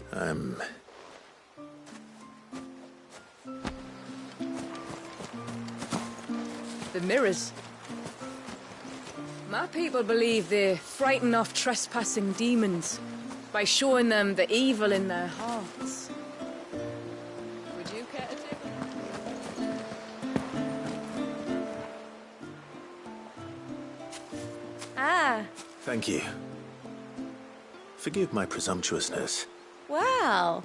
The mirrors. My people believe they frighten off trespassing demons by showing them the evil in their hearts. Would you care to take them? Ah. Thank you. Forgive my presumptuousness. Wow.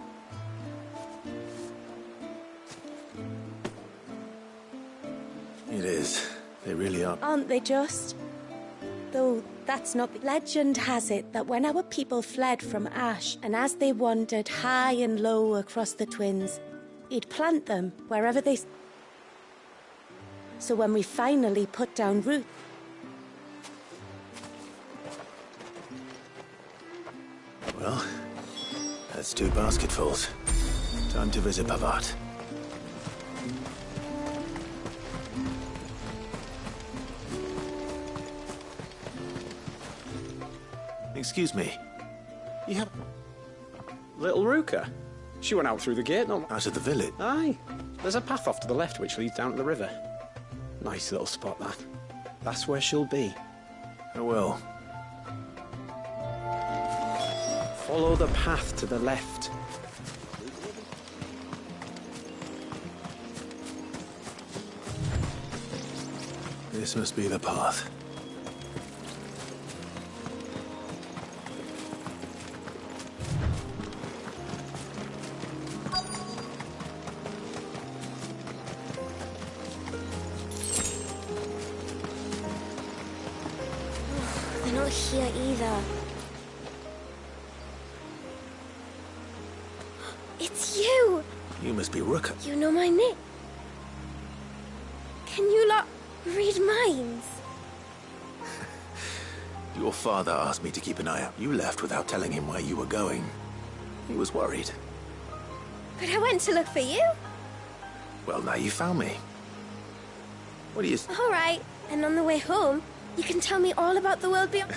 It is. They really are. Aren't they just? Though that's not... Legend has it that when our people fled from Ash, and as they wandered high and low across the Twins, he'd plant them wherever they... So when we finally put down roots... Well, that's 2 basketfuls. Time to visit Pavart. Excuse me. You have... Little Ruka. She went out through the gate, not... Out of the village? Aye. There's a path off to the left which leads down to the river. Nice little spot, that. That's where she'll be. Oh, well. Follow the path to the left. This must be the path. They're not here either. It's you! You must be Ruka. You know my name. Can you lot read minds? Your father asked me to keep an eye out. You left without telling him where you were going. He was worried. But I went to look for you. Well, now you found me. What do you... All right. And on the way home, you can tell me all about the world beyond...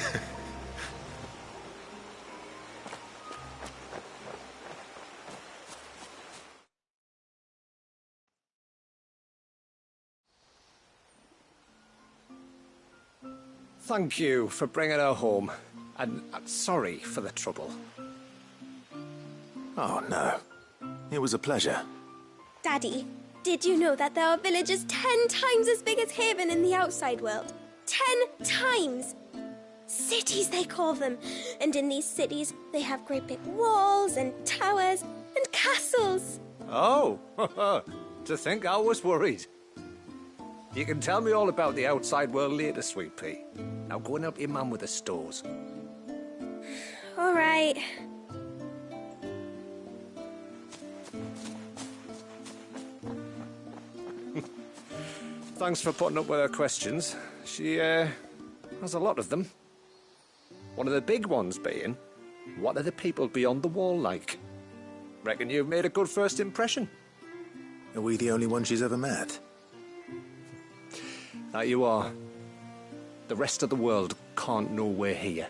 Thank you for bringing her home. And sorry for the trouble. Oh, no. It was a pleasure. Daddy, did you know that there are villages 10 times as big as Haven in the outside world? 10 times! Cities, they call them. And in these cities, they have great big walls and towers and castles. Oh, to think I was worried. You can tell me all about the outside world later, Sweet Pea. Now go and help your mum with the stores. All right. Thanks for putting up with her questions. She, has a lot of them. One of the big ones being, what are the people beyond the wall like? Reckon you've made a good first impression. Are we the only one she's ever met? That you are. The rest of the world can't know we're here,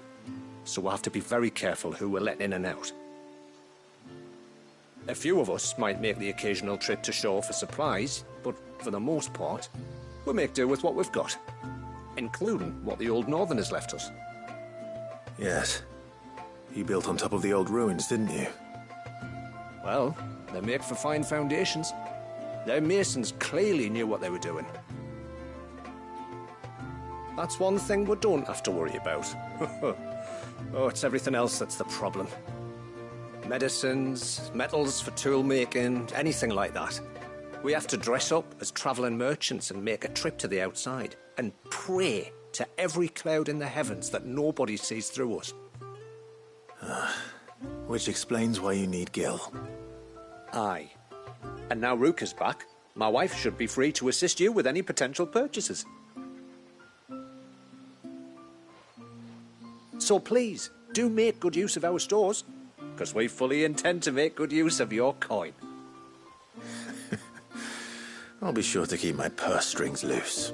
so we'll have to be very careful who we're letting in and out. A few of us might make the occasional trip to shore for supplies, but for the most part, we'll make do with what we've got, including what the old Northerners left us. Yes. You built on top of the old ruins, didn't you? Well, they make for fine foundations. Their masons clearly knew what they were doing. That's one thing we don't have to worry about. Oh, it's everything else that's the problem. Medicines, metals for tool making, anything like that. We have to dress up as travelling merchants and make a trip to the outside and pray to every cloud in the heavens that nobody sees through us. Which explains why you need Gil. Aye. And now Rook is back, my wife should be free to assist you with any potential purchases. So please, do make good use of our stores, because we fully intend to make good use of your coin. I'll be sure to keep my purse strings loose.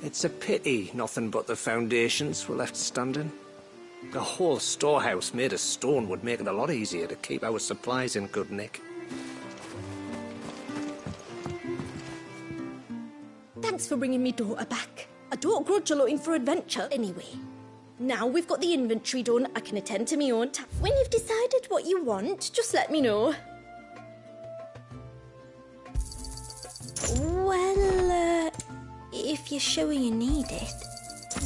It's a pity nothing but the foundations were left standing. The whole storehouse made of stone would make it a lot easier to keep our supplies in good nick. Thanks for bringing me daughter back. I don't grudge her looking for adventure anyway. Now we've got the inventory done, I can attend to my own tasks. When you've decided what you want, just let me know. Well, if you're sure you need it,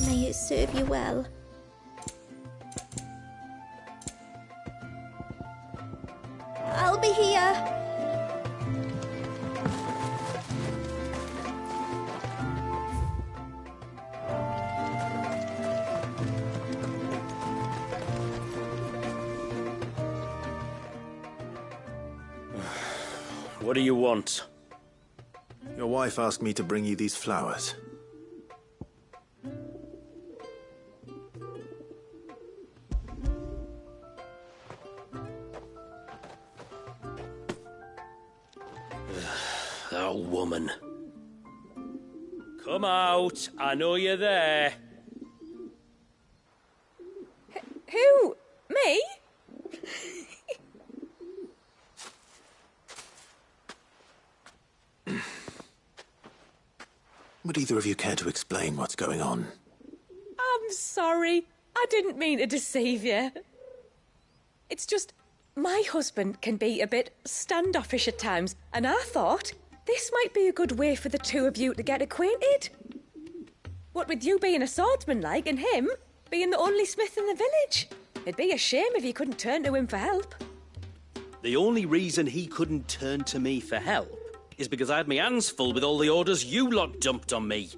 may it serve you well. I'll be here. What do you want? Your wife asked me to bring you these flowers. That woman. Come out, I know you're there. Who? Me? Would either of you care to explain what's going on? I'm sorry. I didn't mean to deceive you. It's just, my husband can be a bit standoffish at times, and I thought this might be a good way for the two of you to get acquainted. What with you being a swordsman like and him being the only smith in the village? It'd be a shame if you couldn't turn to him for help. The only reason he couldn't turn to me for help is because I had my hands full with all the orders you lot dumped on me.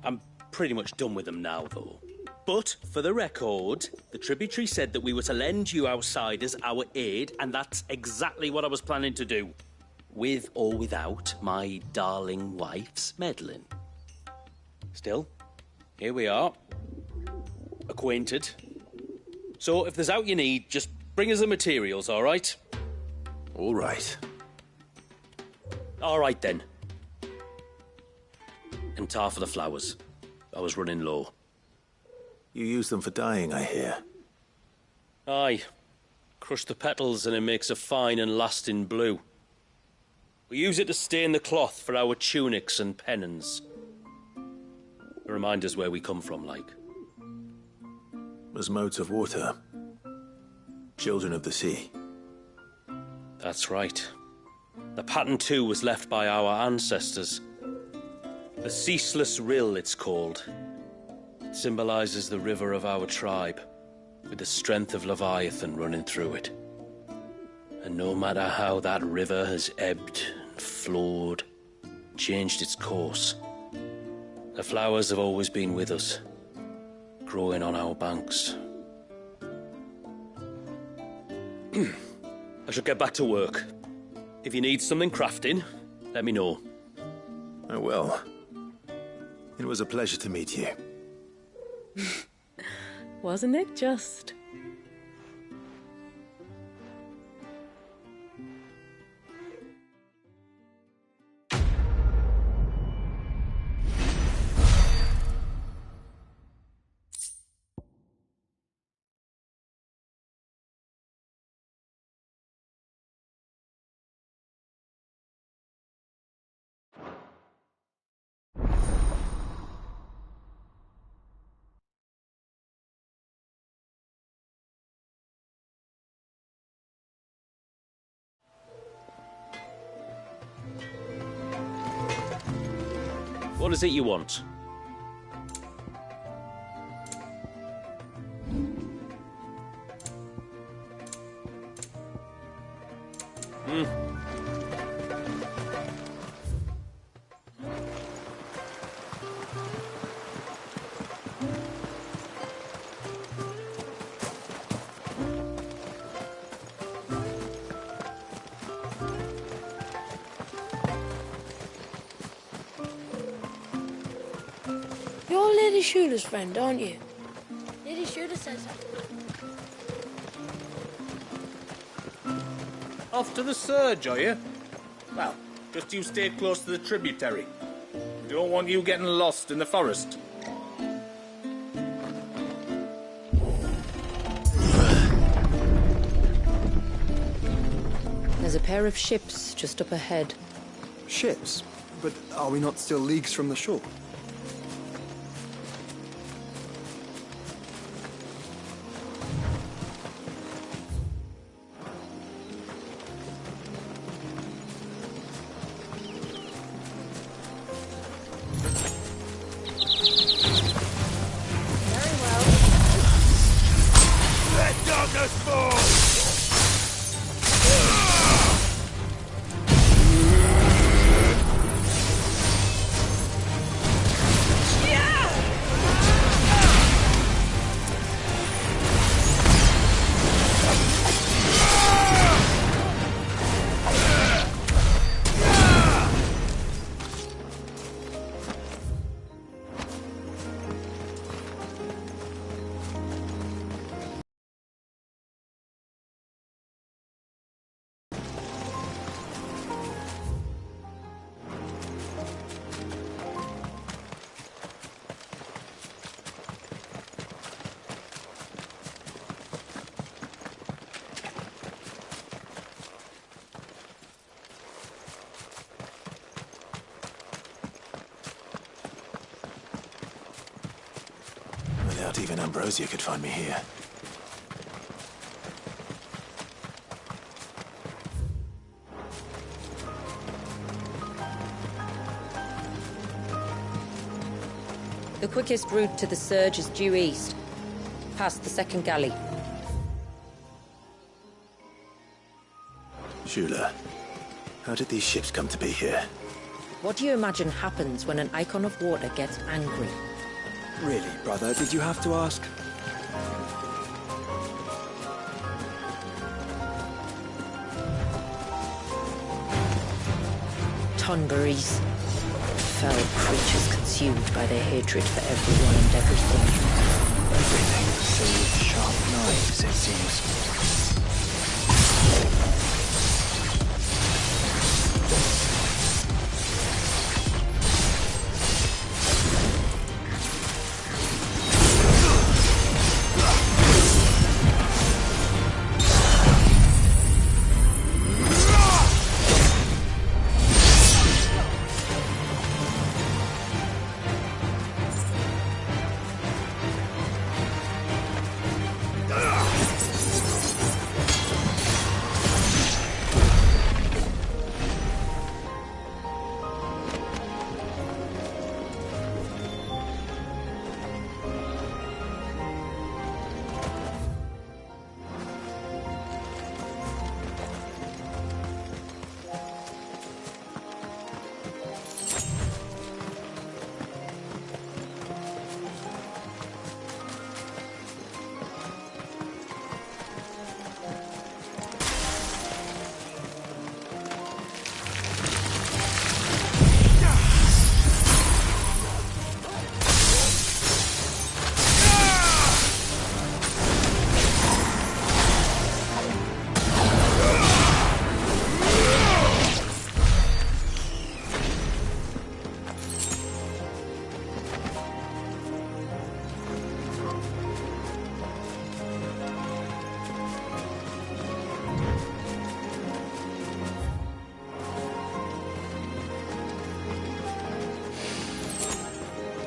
I'm pretty much done with them now, though. But, for the record, the tributary said that we were to lend you outsiders our aid, and that's exactly what I was planning to do. With or without my darling wife's meddling. Still, here we are. Acquainted. So, if there's out you need, just bring us the materials, all right? All right. All right, then. And tar for the flowers. I was running low. You use them for dyeing, I hear. Aye. Crush the petals and it makes a fine and lasting blue. We use it to stain the cloth for our tunics and pennons. Remind us where we come from, like. As modes of water. Children of the sea. That's right. The pattern too was left by our ancestors. The Ceaseless Rill, it's called. It symbolizes the river of our tribe, with the strength of Leviathan running through it. And no matter how that river has ebbed and flowed, changed its course, the flowers have always been with us, growing on our banks. I should get back to work. If you need something crafting, let me know. I will. It was a pleasure to meet you. Wasn't it just? What is it you want? You're Lady Shula's friend, aren't you? Lady Shula says so. Off to the surge, are you? Well, just you stay close to the tributary. We don't want you getting lost in the forest. There's a pair of ships just up ahead. Ships? But are we not still leagues from the shore? Not even Ambrosia could find me here. The quickest route to the surge is due east, past the second galley. Shula, how did these ships come to be here? What do you imagine happens when an icon of water gets angry? Really, brother, did you have to ask? Tonberries. Fell creatures consumed by their hatred for everyone and everything. Everything save sharp knives, it seems.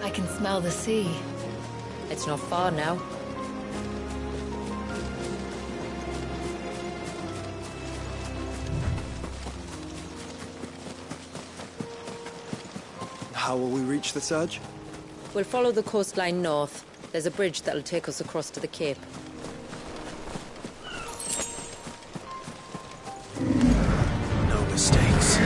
I can smell the sea. It's not far now. How will we reach the surge? We'll follow the coastline north. There's a bridge that'll take us across to the cape. No mistakes.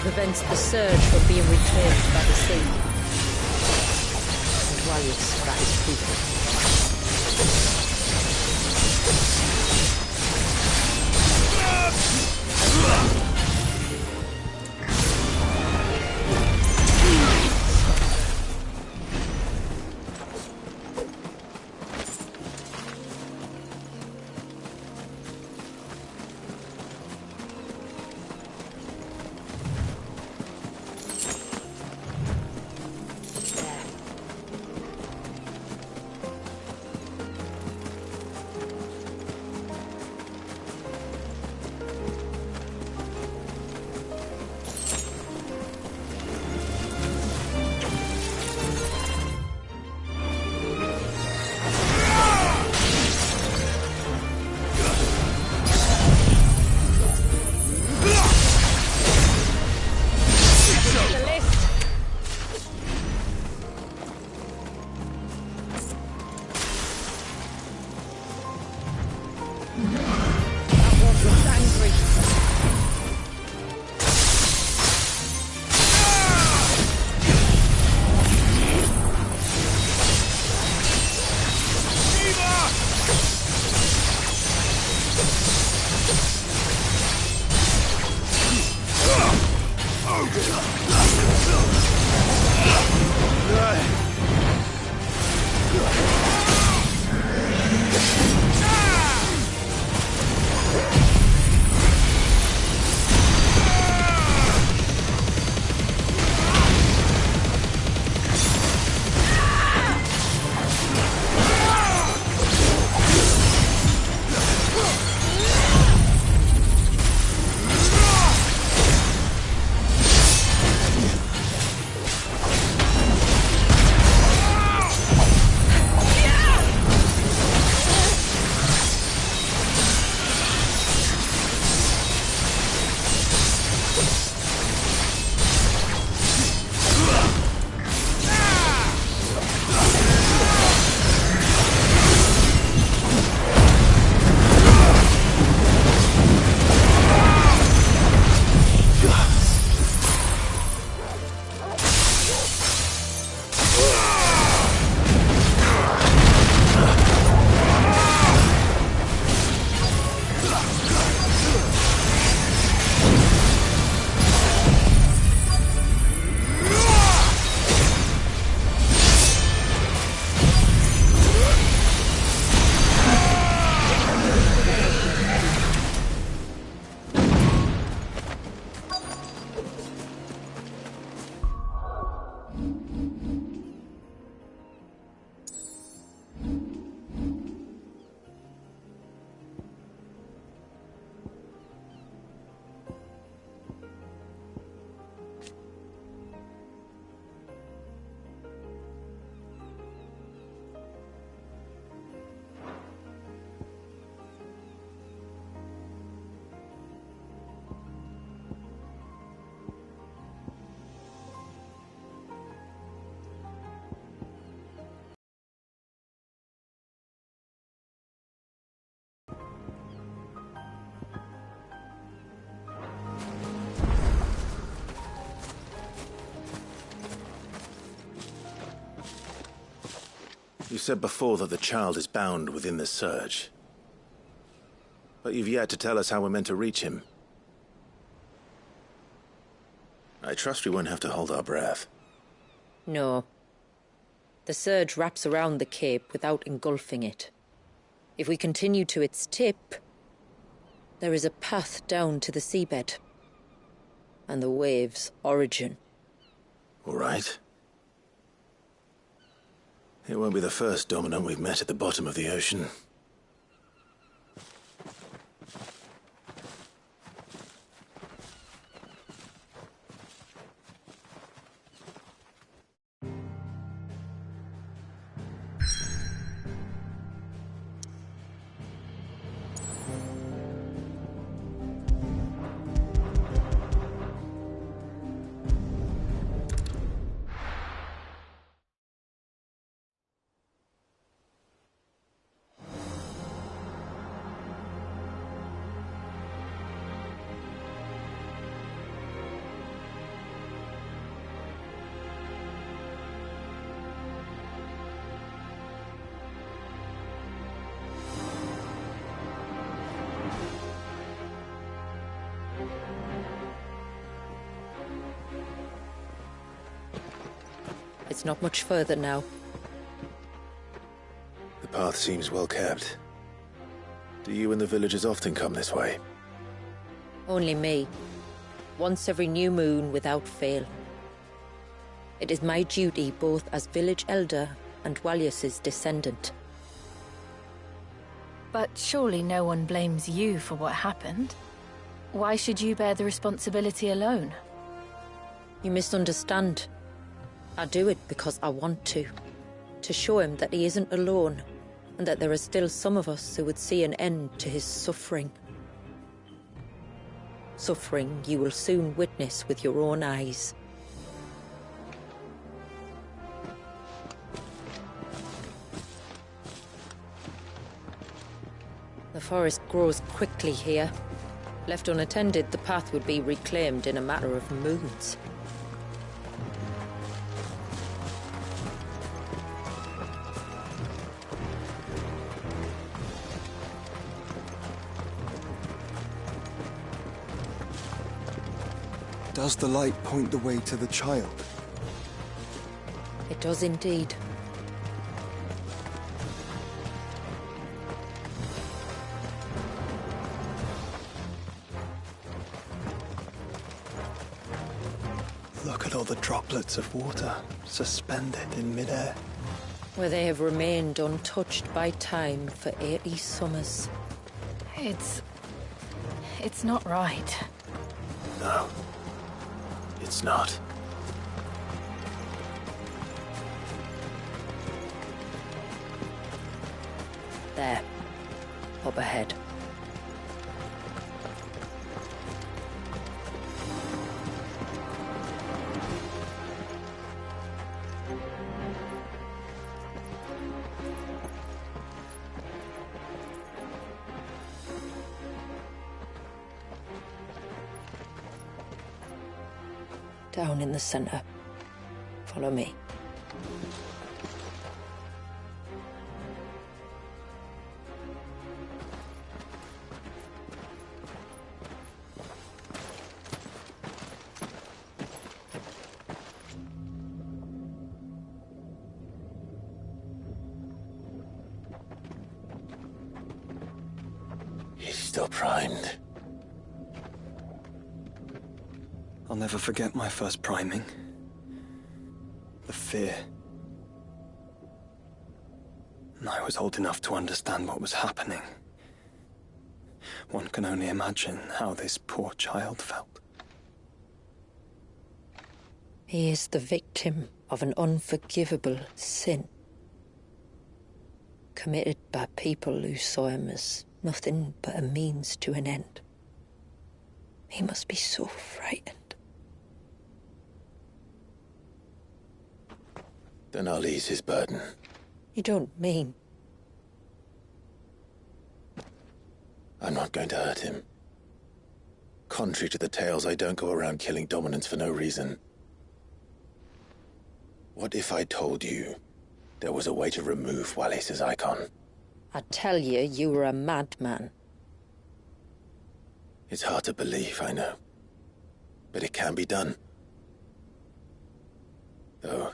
prevents the surge from being reclaimed by the sea. And why that is crucial. You said before that the child is bound within the surge. But you've yet to tell us how we're meant to reach him. I trust we won't have to hold our breath. No. The surge wraps around the cape without engulfing it. If we continue to its tip, there is a path down to the seabed. And the wave's origin. All right. It won't be the first dominant we've met at the bottom of the ocean. It's not much further now. The path seems well kept. Do you and the villagers often come this way? Only me. Once every new moon without fail. It is my duty both as village elder and Walius's descendant. But surely no one blames you for what happened. Why should you bear the responsibility alone? You misunderstand. I do it because I want to. To show him that he isn't alone, and that there are still some of us who would see an end to his suffering. Suffering you will soon witness with your own eyes. The forest grows quickly here. Left unattended, the path would be reclaimed in a matter of moons. Does the light point the way to the child? It does indeed. Look at all the droplets of water suspended in midair. Where they have remained untouched by time for 80 summers. It's not right. No. It's not. There. Up ahead. Down in the center. Follow me. He's still primed. I'll never forget my first priming. The fear. And I was old enough to understand what was happening. One can only imagine how this poor child felt. He is the victim of an unforgivable sin. Committed by people who saw him as nothing but a means to an end. He must be so frightened. Then I'll ease his burden. You don't mean? I'm not going to hurt him. Contrary to the tales, I don't go around killing dominants for no reason. What if I told you there was a way to remove Walius's icon? I tell you, you were a madman. It's hard to believe, I know. But it can be done. Though,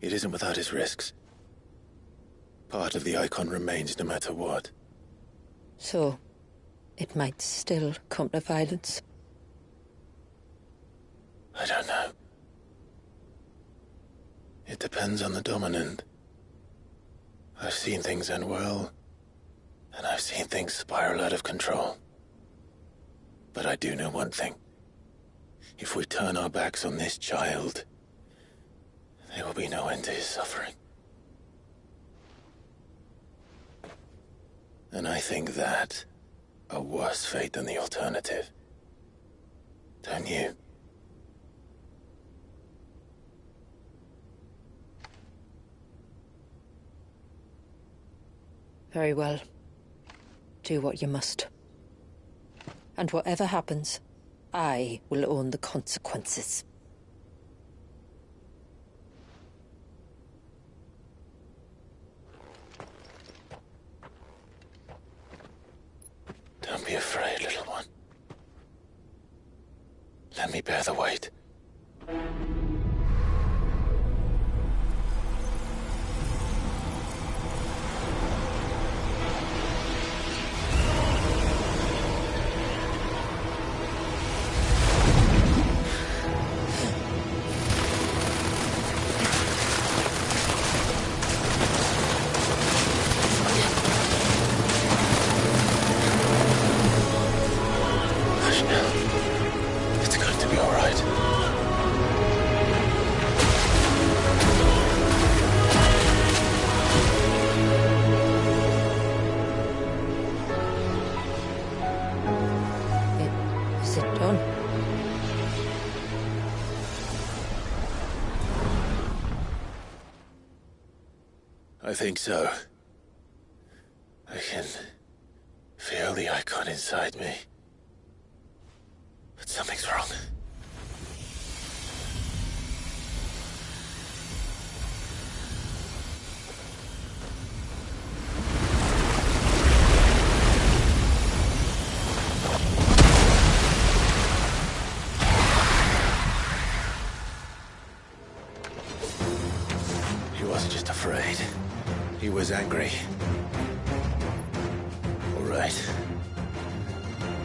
it isn't without its risks. Part of the icon remains no matter what. So, it might still come to violence. I don't know. It depends on the dominant. I've seen things end well, and I've seen things spiral out of control. But I do know one thing. If we turn our backs on this child, there will be no end to his suffering. And I think that a worse fate than the alternative. Don't you? Very well. Do what you must. And whatever happens, I will own the consequences. Don't be afraid, little one. Let me bear the weight. I think so. I can feel the icon inside me. But something's wrong. He wasn't just afraid. He was angry. All right.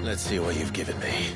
Let's see what you've given me.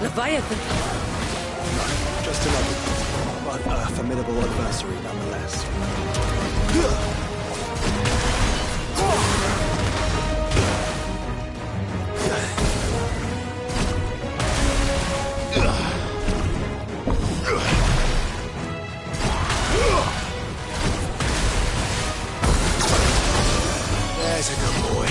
Leviathan! No, just another, but a formidable adversary nonetheless. There's a good boy.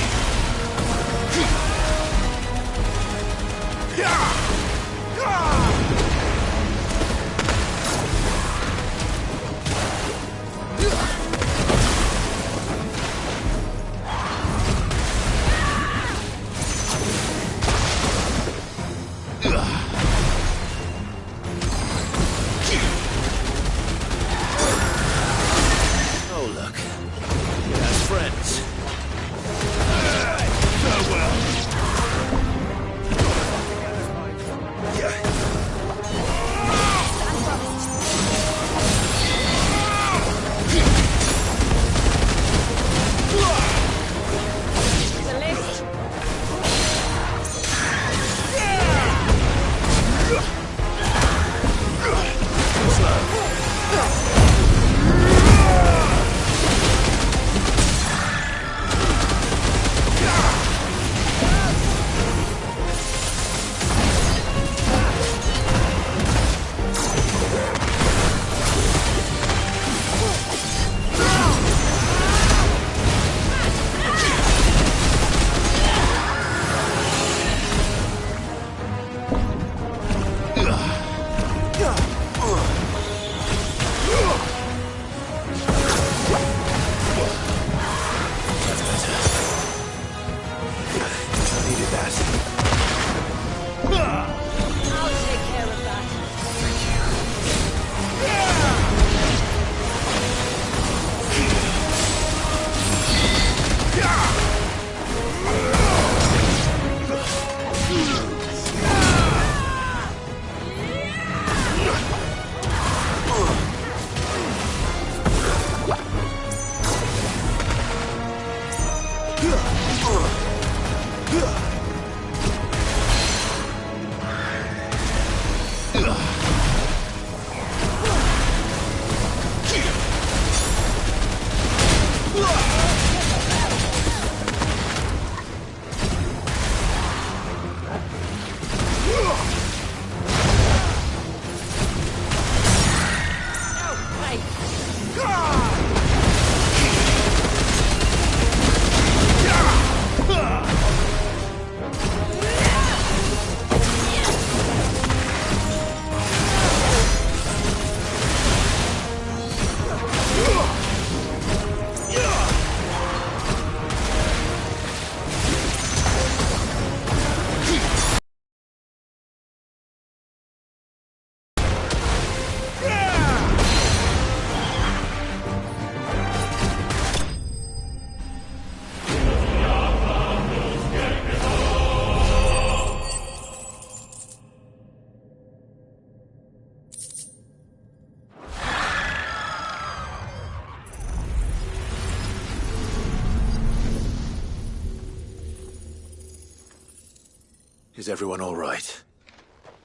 Is everyone all right?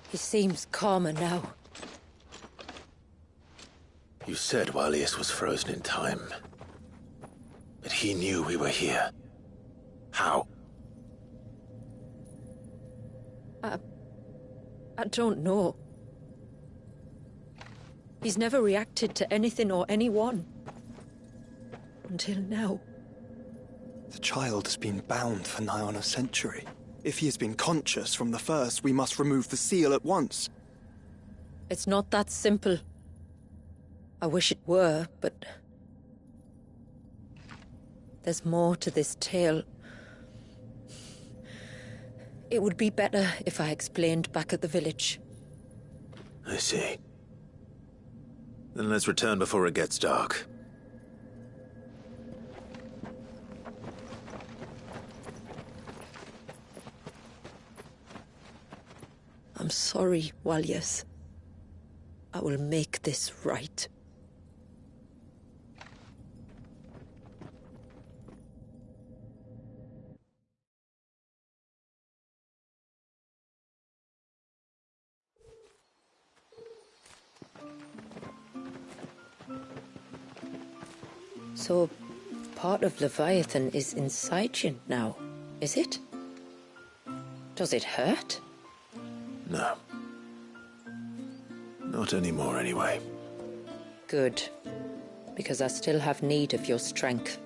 He seems calmer now. You said Walius was frozen in time. But he knew we were here. How? I don't know. He's never reacted to anything or anyone. Until now. The child has been bound for nigh on a century. If he has been conscious from the first, we must remove the seal at once. It's not that simple. I wish it were, but... there's more to this tale. It would be better if I explained back at the village. I see. Then let's return before it gets dark. I'm sorry, Walius. I will make this right. So, part of Leviathan is in Ffsiitin now, is it? Does it hurt? No. Not anymore, anyway. Good. Because I still have need of your strength.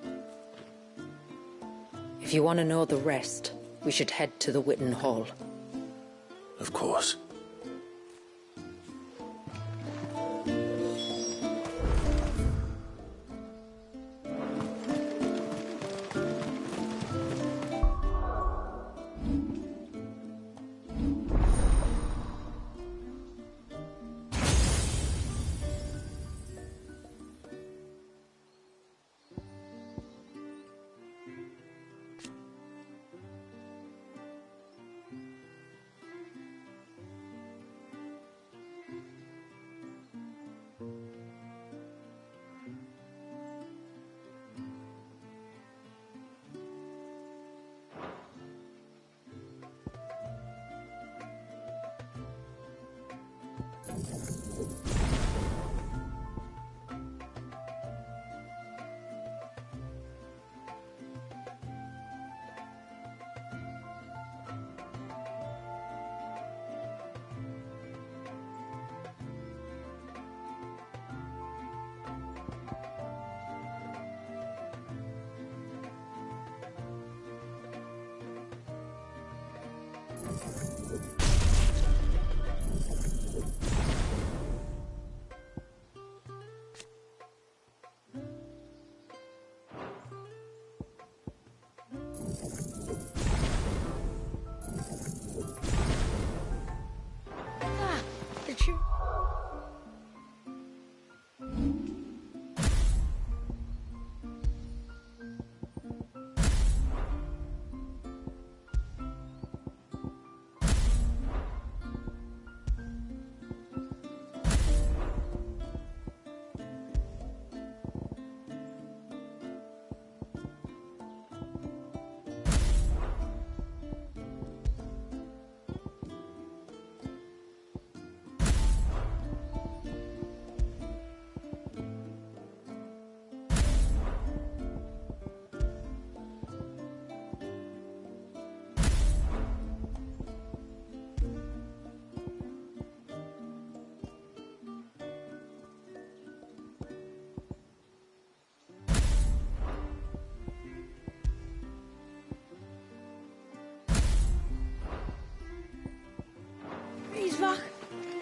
If you want to know the rest, we should head to the Witten Hall. Of course.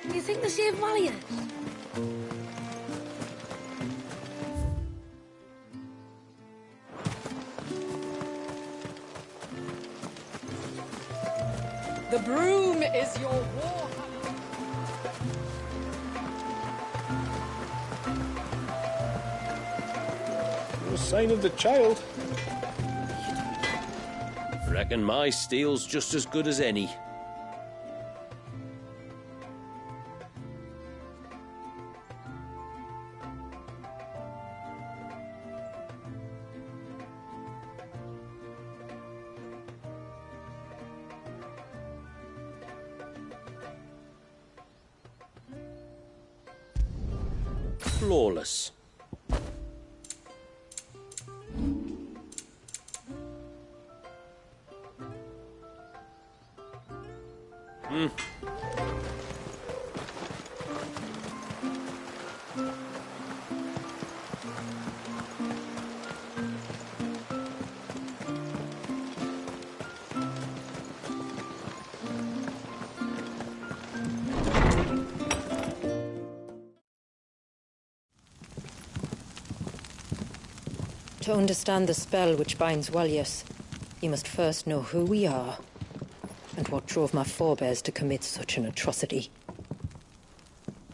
Do you think they saved Valiant? The broom is your war. No sign of the child. Reckon my steel's just as good as any. Flawless. To understand the spell which binds Walyas, you must first know who we are, and what drove my forebears to commit such an atrocity.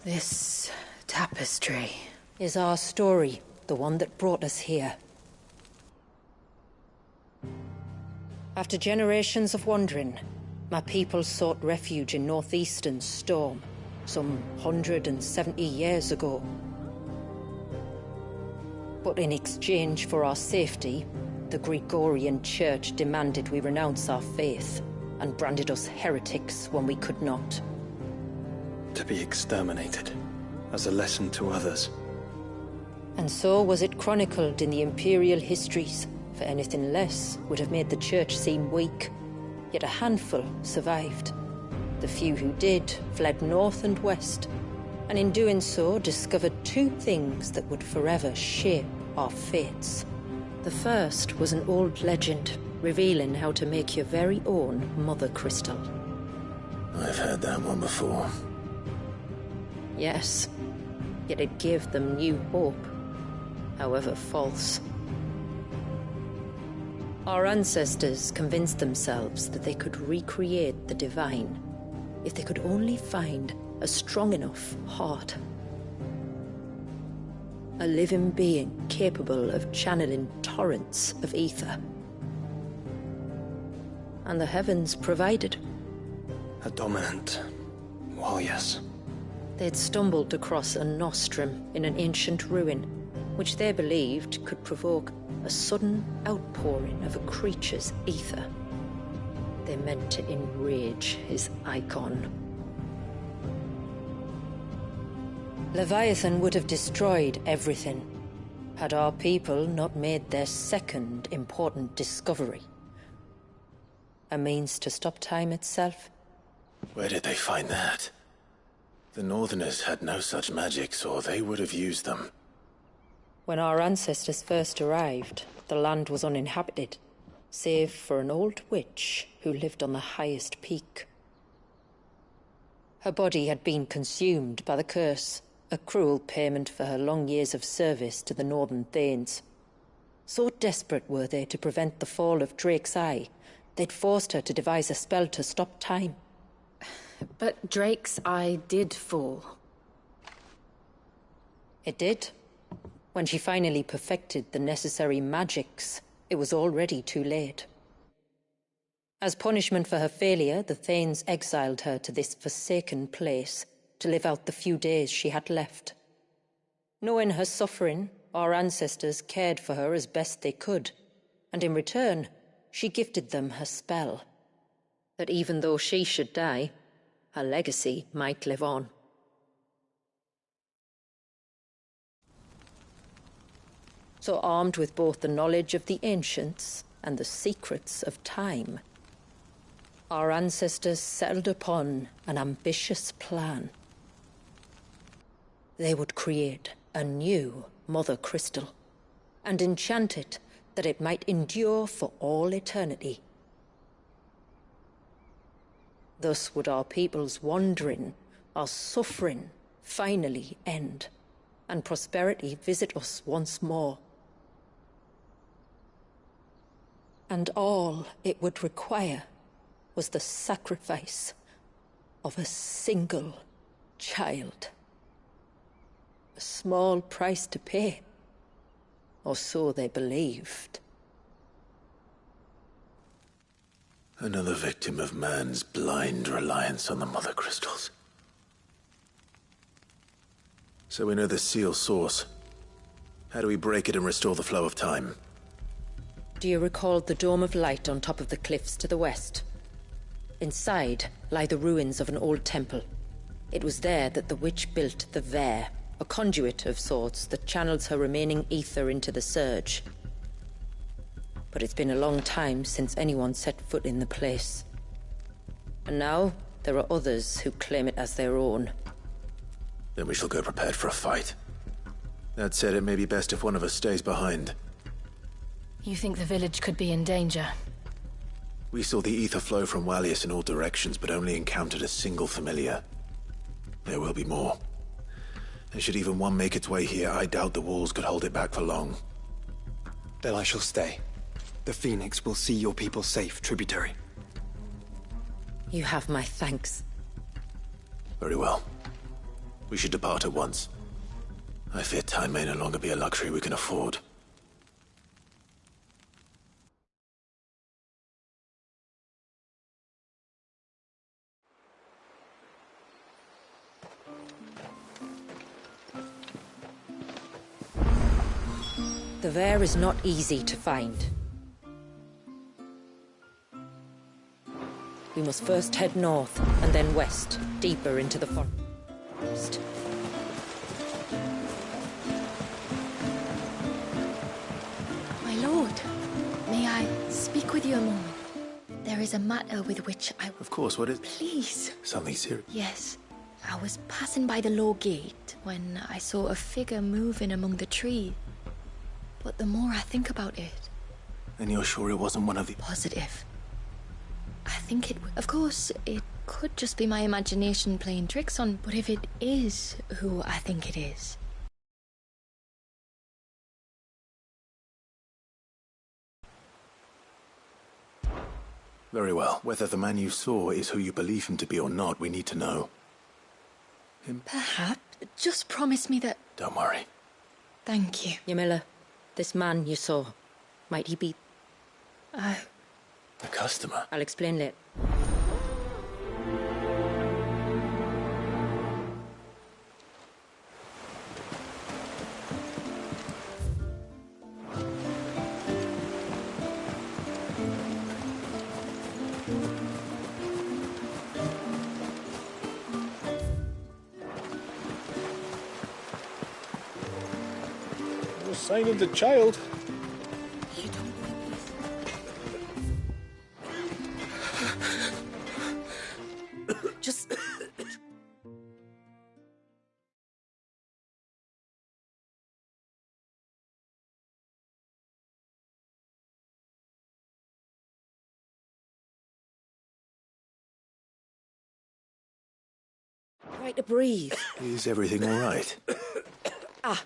This tapestry is our story, the one that brought us here. After generations of wandering, my people sought refuge in northeastern Storm, some 170 years ago. But in exchange for our safety, the Gregorian Church demanded we renounce our faith and branded us heretics when we could not. To be exterminated, as a lesson to others. And so was it chronicled in the imperial histories, for anything less would have made the Church seem weak. Yet a handful survived. The few who did fled north and west, and in doing so discovered two things that would forever shape our fates. The first was an old legend revealing how to make your very own Mother Crystal. I've heard that one before. Yes, yet it gave them new hope, however false. Our ancestors convinced themselves that they could recreate the divine if they could only find a strong enough heart. A living being capable of channeling torrents of ether. And the heavens provided. A dominant Walyas. They'd stumbled across a nostrum in an ancient ruin, which they believed could provoke a sudden outpouring of a creature's ether. They meant to enrage his icon. Leviathan would have destroyed everything, had our people not made their second important discovery. A means to stop time itself. Where did they find that? The Northerners had no such magics, or they would have used them. When our ancestors first arrived, the land was uninhabited, save for an old witch who lived on the highest peak. Her body had been consumed by the curse, a cruel payment for her long years of service to the Northern Thanes. So desperate were they to prevent the fall of Drake's Eye, they'd forced her to devise a spell to stop time. But Drake's Eye did fall. It did. When she finally perfected the necessary magics, it was already too late. As punishment for her failure, the Thanes exiled her to this forsaken place to live out the few days she had left. Knowing her suffering, our ancestors cared for her as best they could, and in return, she gifted them her spell. That even though she should die, her legacy might live on. So armed with both the knowledge of the ancients and the secrets of time, our ancestors settled upon an ambitious plan. They would create a new Mother Crystal, and enchant it that it might endure for all eternity. Thus would our people's wandering, our suffering, finally end, and prosperity visit us once more. And all it would require was the sacrifice of a single child. A small price to pay, or so they believed. Another victim of man's blind reliance on the Mother Crystals. So we know the seal source. How do we break it and restore the flow of time? Do you recall the dome of light on top of the cliffs to the west? Inside lie the ruins of an old temple. It was there that the witch built the Ver, A conduit of sorts that channels her remaining ether into the surge. But it's been a long time since anyone set foot in the place. And now, there are others who claim it as their own. Then we shall go prepared for a fight. That said, it may be best if one of us stays behind. You think the village could be in danger? We saw the ether flow from Wallius in all directions, but only encountered a single familiar. There will be more. And should even one make its way here, I doubt the walls could hold it back for long. Then I shall stay. The Phoenix will see your people safe, tributary. You have my thanks. Very well. We should depart at once. I fear time may no longer be a luxury we can afford. The Vare is not easy to find. We must first head north, and then west, deeper into the forest. My lord, may I speak with you a moment? There is a matter with which I... Of course, what is... Please. Something serious? Yes. I was passing by the low gate when I saw a figure moving among the trees. But the more I think about it... And you're sure it wasn't one of the... Positive. I think it... Of course, it could just be my imagination playing tricks on... But if it is who I think it is... Very well. Whether the man you saw is who you believe him to be or not, we need to know. Perhaps. Just promise me that... Don't worry. Thank you. Yamila, this man you saw, might he be... The customer? I'll explain later. No sign of the child. Just... Try to breathe. Is everything all right? Ah.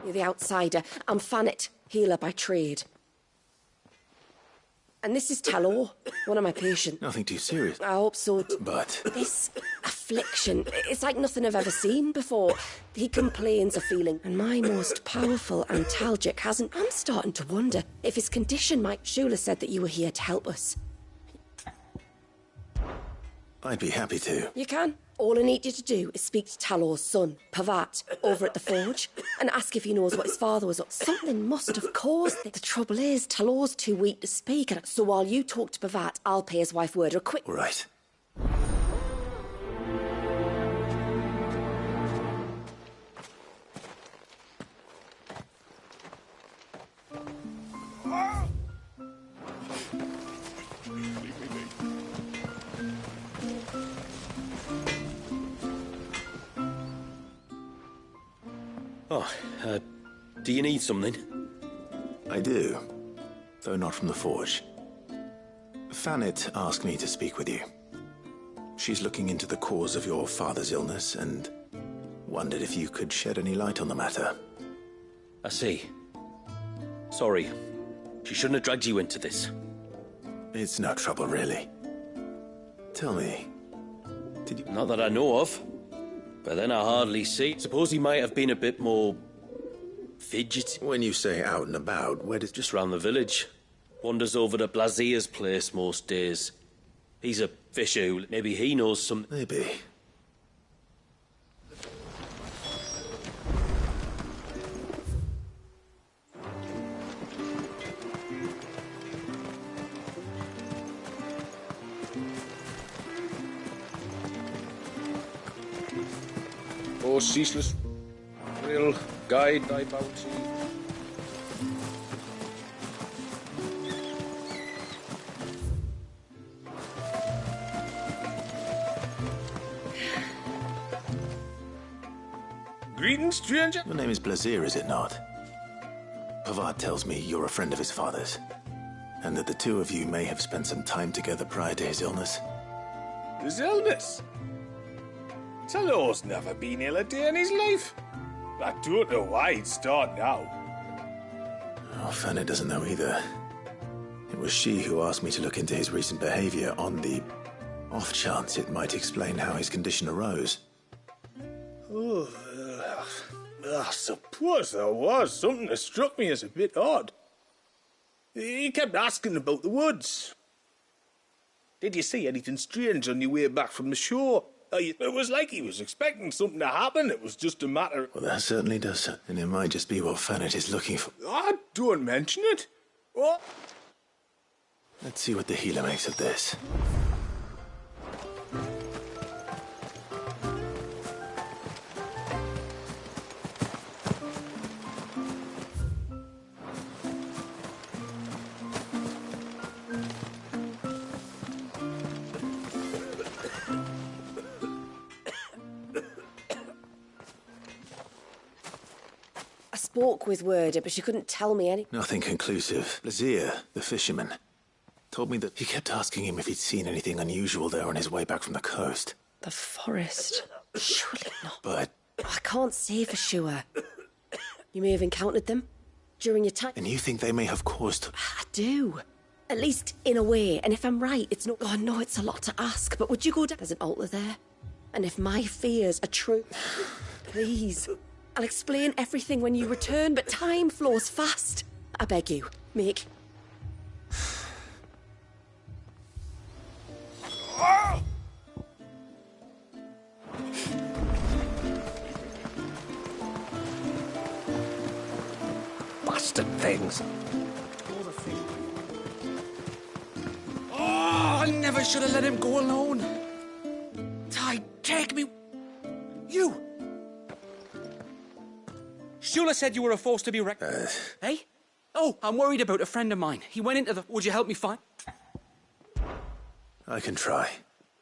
You're the outsider. I'm Ffsiitin, healer by trade. And this is Talor, one of my patients. Nothing too serious. I hope so. But... This affliction, it's like nothing I've ever seen before. He complains of feeling, and my most powerful antalgic hasn't. I'm starting to wonder if his condition might... Shula said that you were here to help us. I'd be happy to. You can. All I need you to do is speak to Talor's son, Pavat, over at the forge, and ask if he knows what his father was up. Something must have caused it. The trouble is, Talor's too weak to speak, so while you talk to Pavat, I'll pay his wife word or a quick... Right. Oh, do you need something? I do, though not from the forge. Ffsiitin asked me to speak with you. She's looking into the cause of your father's illness and wondered if you could shed any light on the matter. I see. Sorry. She shouldn't have dragged you into this. It's no trouble, really. Tell me, did you... Not that I know of. But then I hardly see. Suppose he might have been a bit more... fidgety. When you say out and about, where does... Just round the village. Wanders over to Blazia's place most days. He's a fisher. Maybe he knows some... Maybe. O ceaseless will guide thy bounty. Greetings, stranger. Your name is Blazir, is it not? Pavad tells me you're a friend of his father's, and that the two of you may have spent some time together prior to his illness. His illness? Talor's never been ill a day in his life. I don't know why he'd start now. Oh, Fanny doesn't know either. It was she who asked me to look into his recent behavior on the off chance it might explain how his condition arose. Oh, I suppose there was something that struck me as a bit odd. He kept asking about the woods. Did you see anything strange on your way back from the shore? It was like he was expecting something to happen. It was just a matter... Well, that certainly does. And it might just be what Fanny is looking for. Oh, don't mention it. Oh. Let's see what the healer makes of this. I spoke with Werder, but she couldn't tell me any... Nothing conclusive. Lazir, the fisherman, told me that he kept asking him if he'd seen anything unusual there on his way back from the coast. The forest? Surely not. But... I can't say for sure. You may have encountered them during your time... And you think they may have caused... I do. At least in a way. And if I'm right, it's not... Oh, no, it's a lot to ask. But would you go down... There's an altar there. And if my fears are true... Please... I'll explain everything when you return, but time flows fast. I beg you, make... Oh! Bastard things. Oh, I never should have let him go alone. Take me... You! Shula said you were a force to be reckoned. Hey? Oh, I'm worried about a friend of mine. He went into the... Would you help me find... I can try.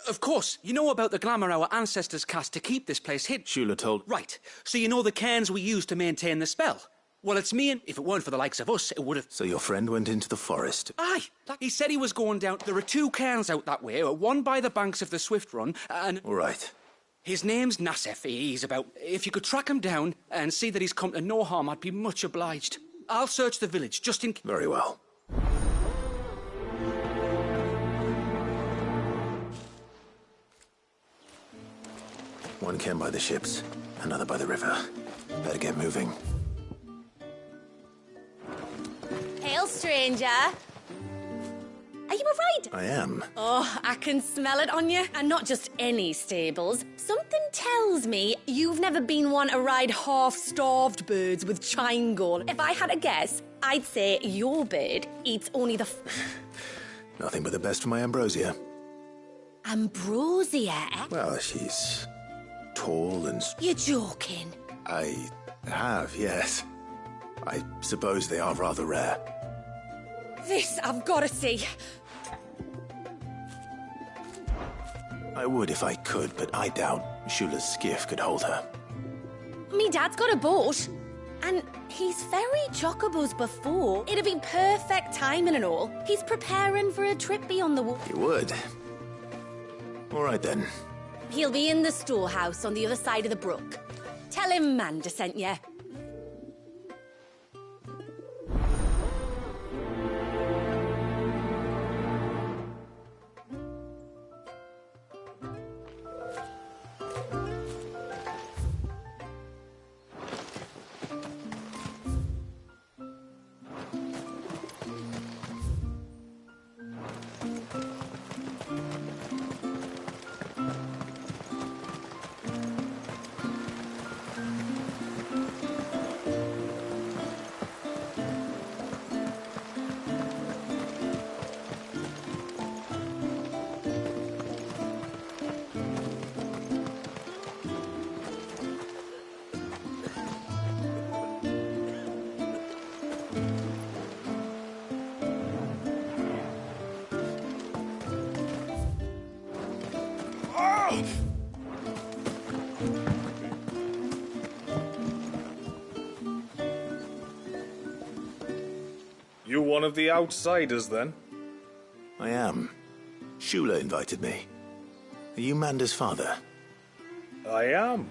Of course. You know about the glamour our ancestors cast to keep this place hidden. Shula told... Right. So you know the cairns we use to maintain the spell? Well, it's me and... If it weren't for the likes of us, it would have... So your friend went into the forest? Aye. He said he was going down... There are two cairns out that way, one by the banks of the Swift Run, and... All right. His name's Nassef. He's about... If you could track him down and see that he's come to no harm, I'd be much obliged. I'll search the village, just in... Very well. One cairn by the ships, another by the river. Better get moving. Hail, stranger. Are you alright? I am. Oh, I can smell it on you. And not just any stables. Something tells me you've never been one to ride half-starved birds with Chingol. If I had a guess, I'd say your bird eats only the... Nothing but the best for my Ambrosia. Ambrosia, eh? Well, she's tall and... You're joking. I have, yes. I suppose they are rather rare. This I've got to see. I would if I could, but I doubt Shula's skiff could hold her. Me dad's got a boat. And he's ferried chocobos before. It'd be perfect timing and all. He's preparing for a trip beyond the water. You would? All right, then. He'll be in the storehouse on the other side of the brook. Tell him Manda sent you. You one of the outsiders, then? I am. Shula invited me. Are you Manda's father? I am.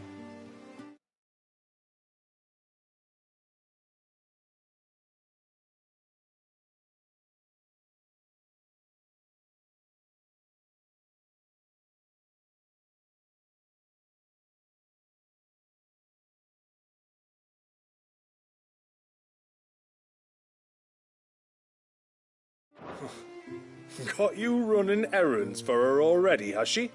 Got you running errands for her already, has she?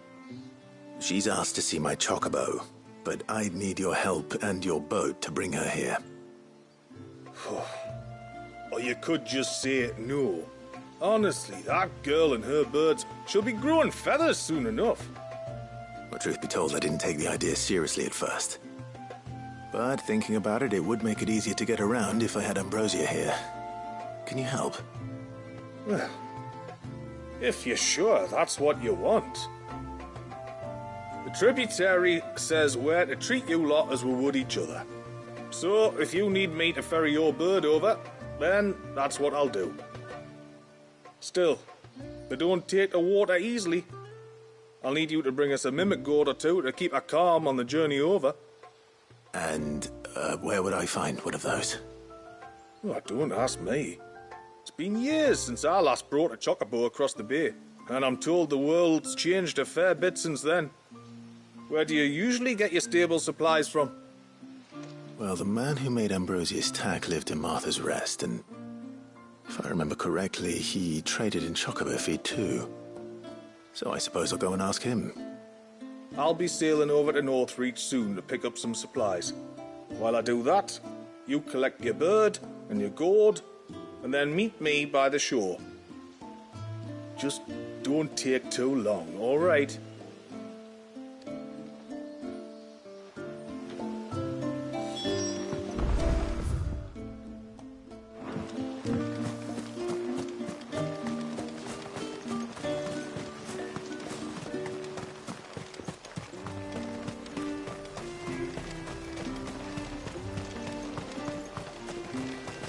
She's asked to see my chocobo, but I'd need your help and your boat to bring her here. Or you could just say no. Honestly, that girl and her birds, she'll be growing feathers soon enough. Well, truth be told, I didn't take the idea seriously at first. But thinking about it, it would make it easier to get around if I had Ambrosia here. Can you help? Well, if you're sure that's what you want. The tributary says we're to treat you lot as we would each other. So, if you need me to ferry your bird over, then that's what I'll do. Still, they don't take the water easily. I'll need you to bring us a mimic gourd or two to keep her calm on the journey over. And where would I find one of those? Oh, don't ask me. It's been years since I last brought a chocobo across the bay, and I'm told the world's changed a fair bit since then. Where do you usually get your stable supplies from? Well, the man who made Ambrosia's tack lived in Martha's Rest, and if I remember correctly, he traded in chocobo feed too. So I suppose I'll go and ask him. I'll be sailing over to Northreach soon to pick up some supplies. While I do that, you collect your bird and your gourd, and then meet me by the shore. Just don't take too long, all right?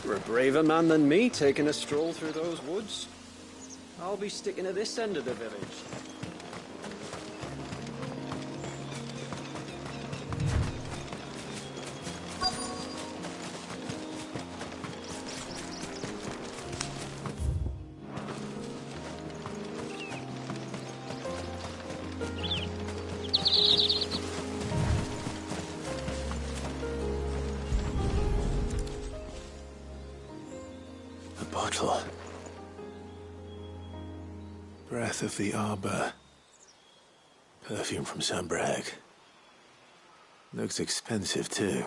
You're a braver man than me, taking a stroll through those woods. I'll be sticking to this end of the village. A bottle. Breath of the Arbor. Perfume from Sambrag. Looks expensive, too.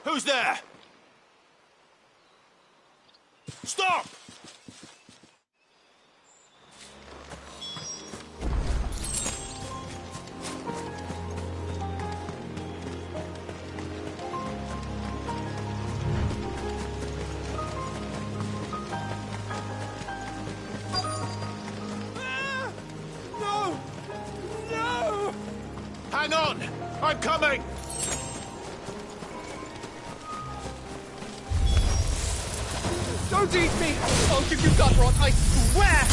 Who's there? Stop! No! No! Hang on! I'm coming! Don't eat me! I'll give you gut rot, I swear!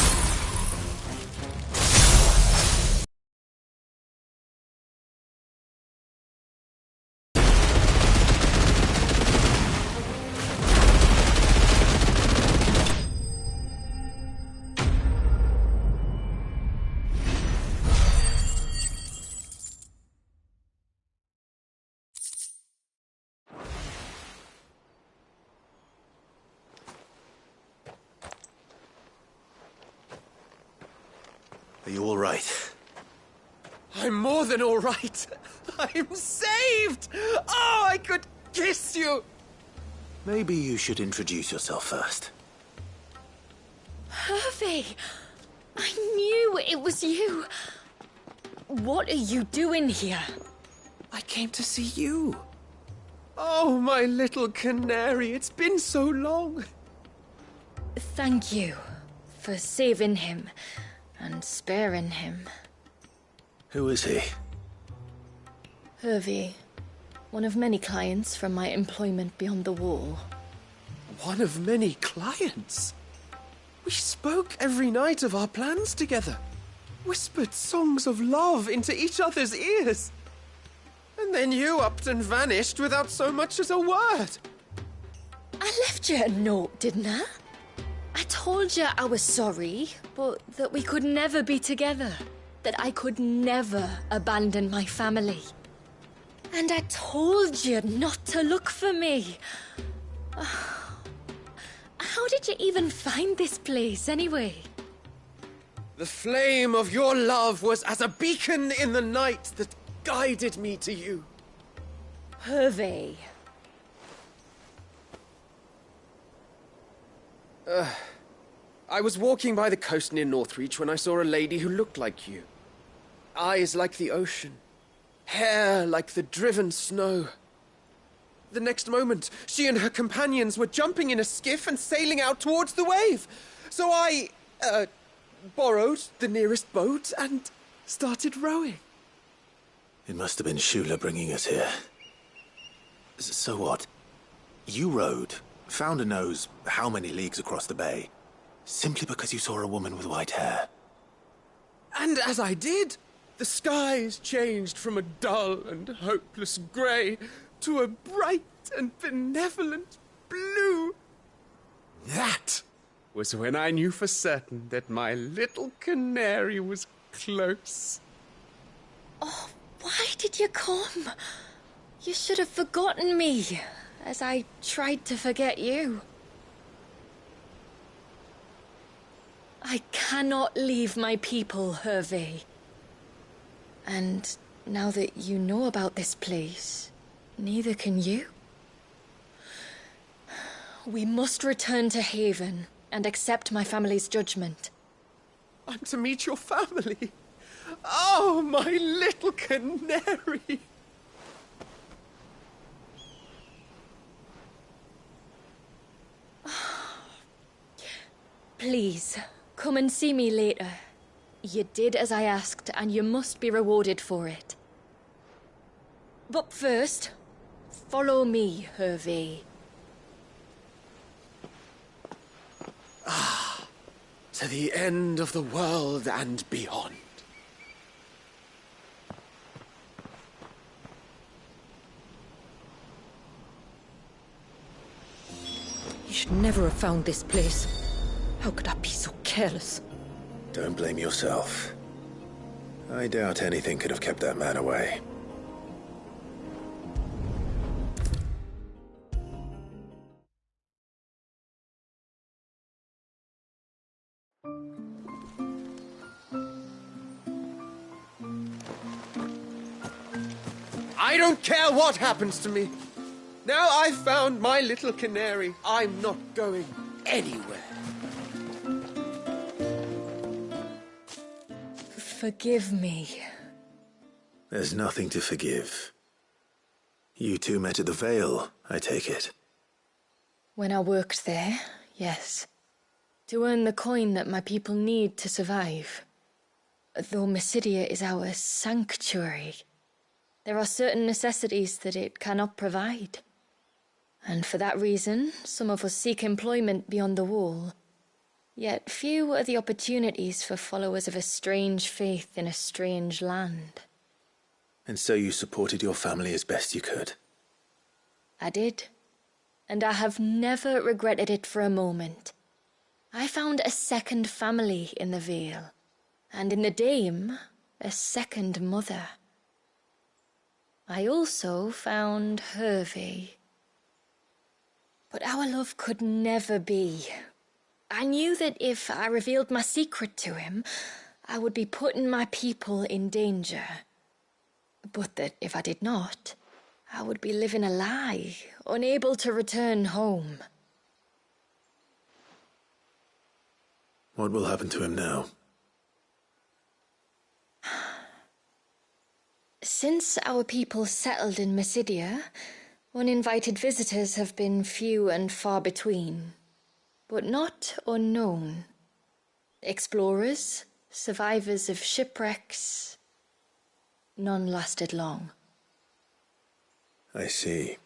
Are you all right? I'm more than all right. I'm saved! Oh, I could kiss you! Maybe you should introduce yourself first. Hervey! I knew it was you. What are you doing here? I came to see you. Oh, my little canary, it's been so long. Thank you for saving him. and sparing him. Who is he? Hervey, one of many clients from my employment beyond the wall. One of many clients? We spoke every night of our plans together, whispered songs of love into each other's ears. And then you upped and vanished without so much as a word. I left you a note, didn't I? I told you I was sorry, but that we could never be together. That I could never abandon my family. And I told you not to look for me. How did you even find this place, anyway? The flame of your love was as a beacon in the night that guided me to you. Hervey. I was walking by the coast near Northreach when I saw a lady who looked like you. Eyes like the ocean. Hair like the driven snow. The next moment, she and her companions were jumping in a skiff and sailing out towards the wave. So I, borrowed the nearest boat and started rowing. It must have been Shula bringing us here. So what? You rowed, founder knows how many leagues across the bay, simply because you saw a woman with white hair. And as I did, the skies changed from a dull and hopeless grey to a bright and benevolent blue. That was when I knew for certain that my little canary was close. Oh, why did you come? You should have forgotten me, as I tried to forget you. I cannot leave my people, Hervey. And now that you know about this place, neither can you. We must return to Haven and accept my family's judgment. I'm to meet your family. Oh, my little canary. Please, come and see me later. You did as I asked, and you must be rewarded for it. But first, follow me, Hervey. To the end of the world and beyond. You should never have found this place. How could I be so careless? Don't blame yourself. I doubt anything could have kept that man away. I don't care what happens to me. Now I've found my little canary, I'm not going anywhere. Forgive me. There's nothing to forgive. You two met at the Vale, I take it. When I worked there, yes. To earn the coin that my people need to survive. Though Mysidia is our sanctuary, there are certain necessities that it cannot provide. And for that reason, some of us seek employment beyond the wall. Yet few are the opportunities for followers of a strange faith in a strange land. And so you supported your family as best you could? I did. And I have never regretted it for a moment. I found a second family in the Vale. And in the Dame, a second mother. I also found Hervey. But our love could never be. I knew that if I revealed my secret to him, I would be putting my people in danger. But that if I did not, I would be living a lie, unable to return home. What will happen to him now? Since our people settled in Mysidia, uninvited visitors have been few and far between, but not unknown. Explorers, Survivors of shipwrecks. None lasted long. I see.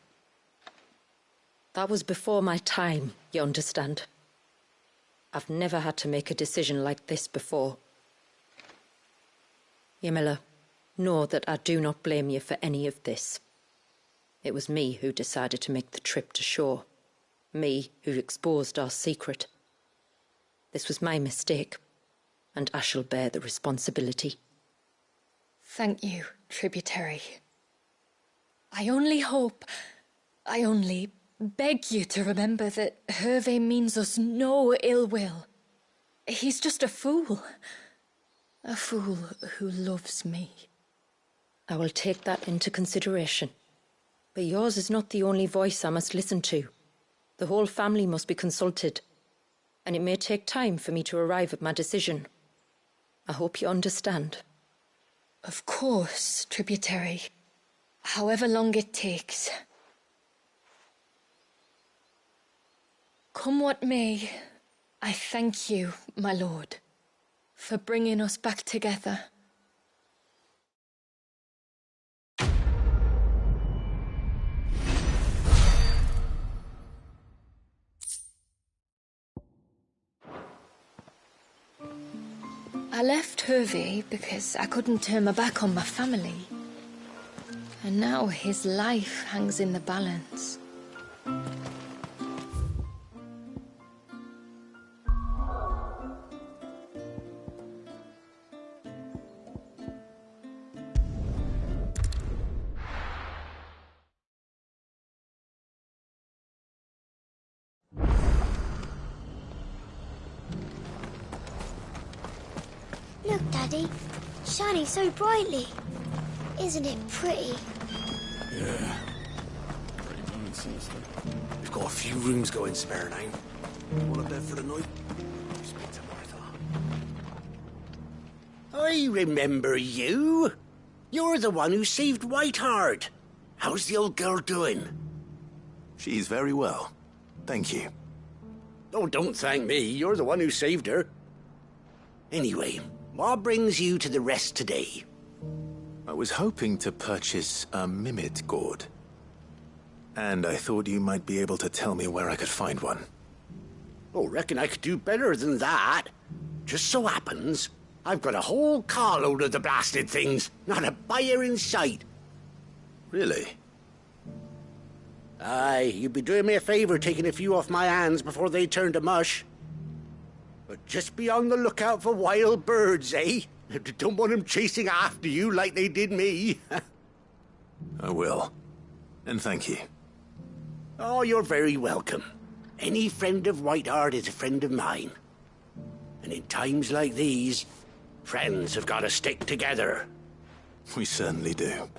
That was before my time, you understand. I've never had to make a decision like this before. Yamila, know that I do not blame you for any of this. It was me who decided to make the trip to shore. Me who exposed our secret. This was my mistake, and I shall bear the responsibility. Thank you, tributary. I only beg you to remember that Hervé means us no ill will. He's just a fool. A fool who loves me. I will take that into consideration. But yours is not the only voice I must listen to. The whole family must be consulted, and it may take time for me to arrive at my decision. I hope you understand. Of course, tributary. However long it takes. Come what may, I thank you, my lord, for bringing us back together. I left Hervé because I couldn't turn my back on my family. And now his life hangs in the balance. Look, Daddy. Shining so brightly. Isn't it pretty? Yeah. Pretty nice, honestly. We've got a few rooms going spare now. You want a bed for the night? Speak to Martha. I remember you. You're the one who saved Whiteheart. How's the old girl doing? She's very well. Thank you. Oh, don't thank me. You're the one who saved her. Anyway, what brings you to the rest today? I was hoping to purchase a Mimit gourd. And I thought you might be able to tell me where I could find one. Oh, reckon I could do better than that. Just so happens, I've got a whole carload of the blasted things. Not a buyer in sight. Really? Aye, you'd be doing me a favor taking a few off my hands before they turn to mush. But just be on the lookout for wild birds, eh? Don't want them chasing after you like they did me. I will. And thank you. Oh, you're very welcome. Any friend of Whiteheart is a friend of mine. And in times like these, friends have got to stick together. We certainly do.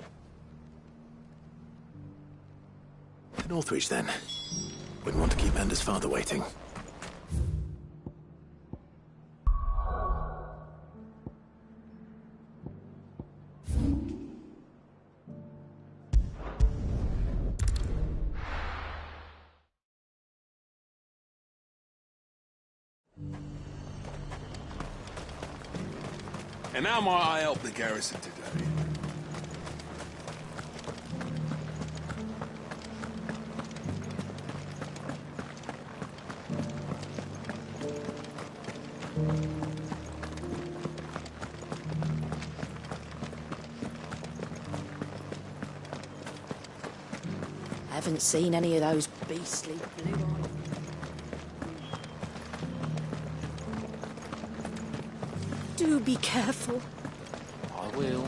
To Northreach, then. Wouldn't want to keep Anders' father waiting. And how might I help the garrison today? I haven't seen any of those beastly blue-eyed... Do be careful. I will.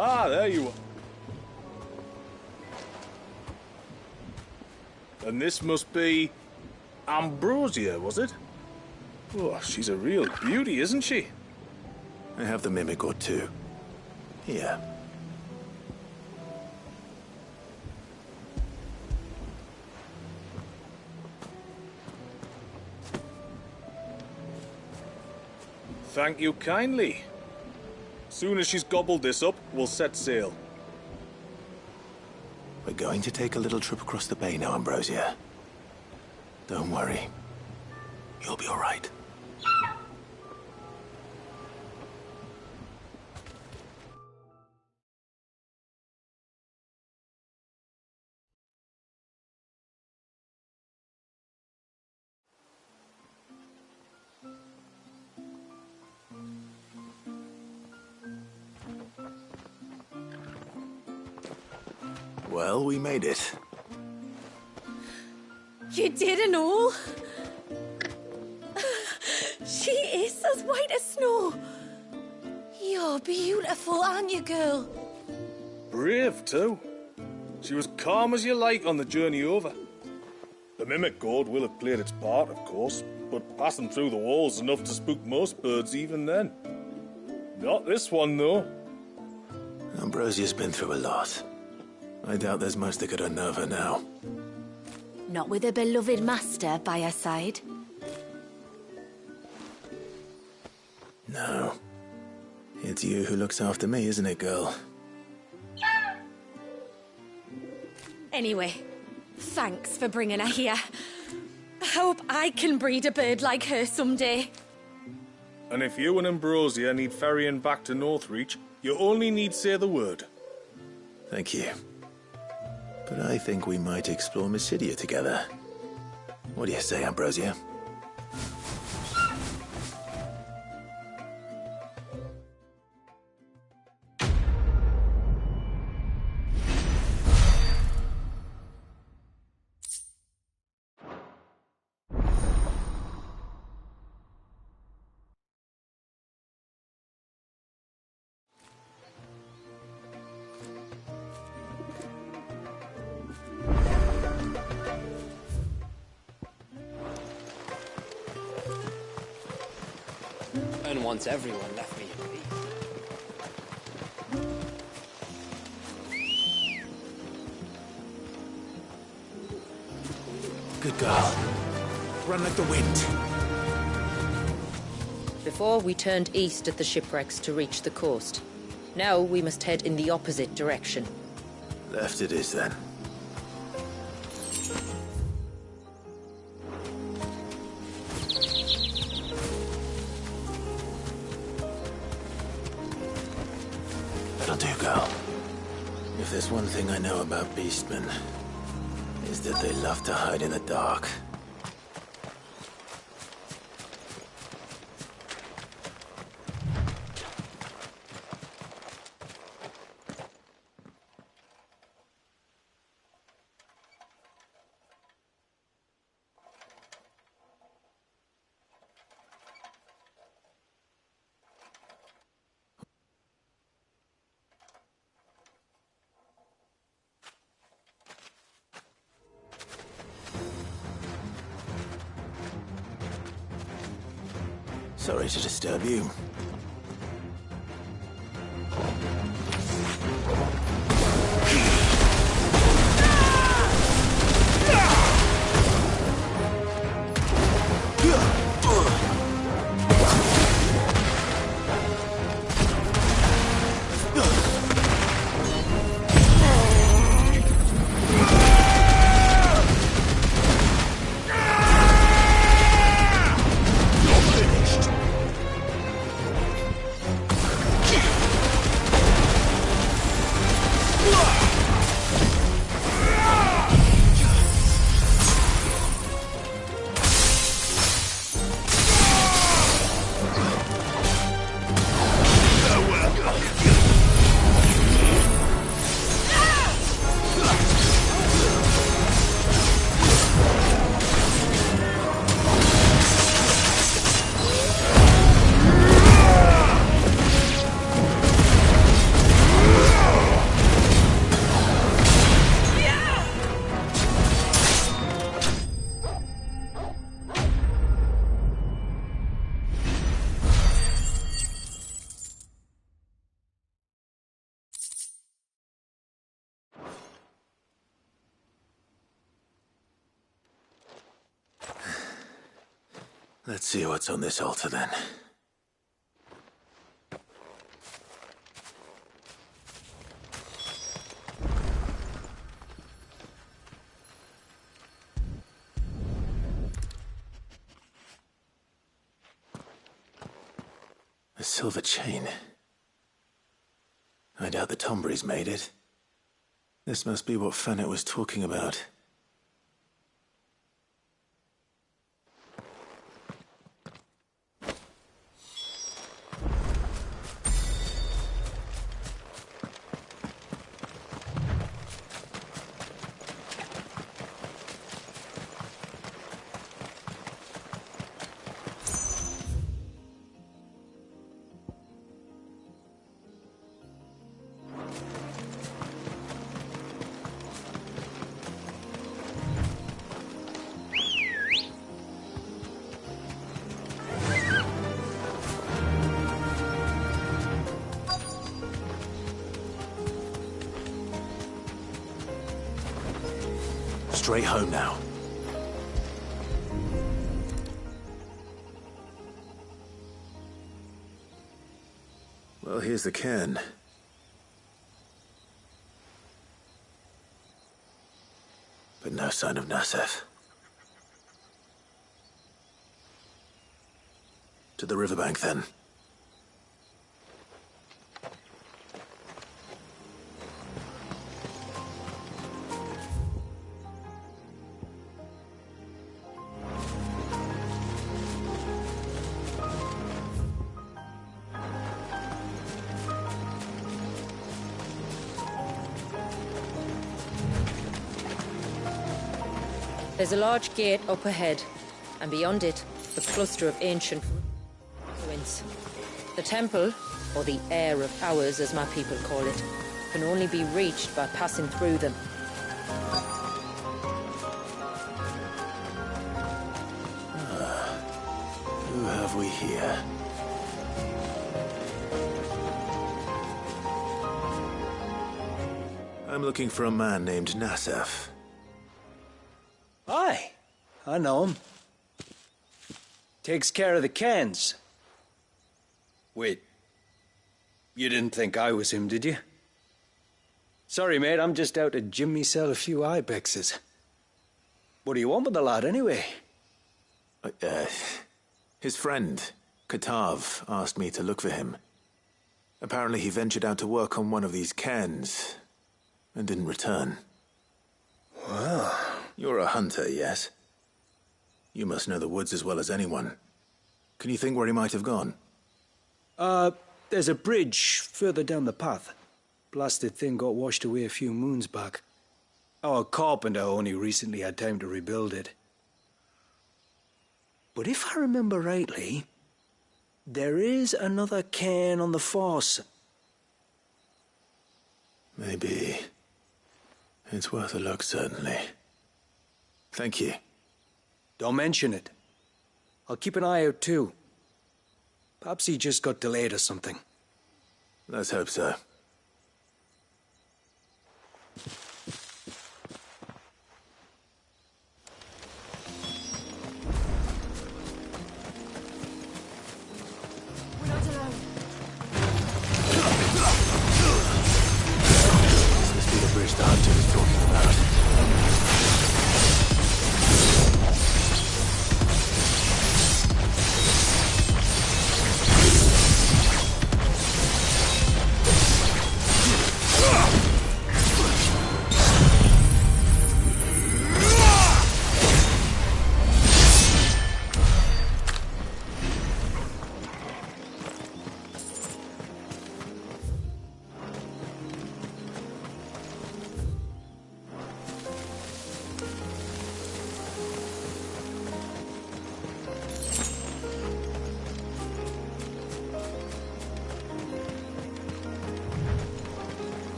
Ah, there you are. And this must be Ambrosia, was it? Oh, she's a real beauty, isn't she? I have the mimic or two. Here. Thank you kindly. Soon as she's gobbled this up, we'll set sail. We're going to take a little trip across the bay now, Ambrosia. Don't worry. You'll be all right. Well, we made it. You didn't all? She is as white as snow. You're beautiful, aren't you, girl? Brave, too. She was calm as you like on the journey over. The mimic gourd will have played its part, of course, but passing through the walls enough to spook most birds even then. Not this one, though. Ambrosia's been through a lot. I doubt there's much that could unnerve her now. Not with a beloved master by her side. No. It's you who looks after me, isn't it, girl? Anyway, thanks for bringing her here. I hope I can breed a bird like her someday. And if you and Ambrosia need ferrying back to Northreach, you only need say the word. Thank you. But I think we might explore Ffsiitin together. What do you say, Ambrosia? And once everyone left me in peace. Good girl. Run like the wind. Before, we turned east at the shipwrecks to reach the coast. Now we must head in the opposite direction. Left it is, then. That'll do, girl. If there's one thing I know about beastmen, is that they love to hide in the dark. Sorry to disturb you. Let's see what's on this altar then. A silver chain. I doubt the Tombries made it. This must be what Fennet was talking about. Straight home now. Well, here's the cairn. But no sign of Nassef. To the riverbank, then. There's a large gate up ahead, and beyond it, a cluster of ancient ruins. The temple, or the Heir of Hours as my people call it, can only be reached by passing through them. Who have we here? I'm looking for a man named Nassef. Aye, I know him. Takes care of the cans. Wait, you didn't think I was him, did you? Sorry, mate, I'm just out to gym myself a few ibexes. What do you want with the lad, anyway? His friend, Katav, asked me to look for him. Apparently he ventured out to work on one of these cairns, and didn't return. Well... You're a hunter, yes? You must know the woods as well as anyone. Can you think where he might have gone? There's a bridge further down the path. Blasted thing got washed away a few moons back. Our carpenter only recently had time to rebuild it. But if I remember rightly, there is another cairn on the far side. Maybe. It's worth a look, certainly. Thank you. Don't mention it. I'll keep an eye out too. Perhaps he just got delayed or something. Let's hope so. We're not alone. Must this be the bridge the hunter was talking about?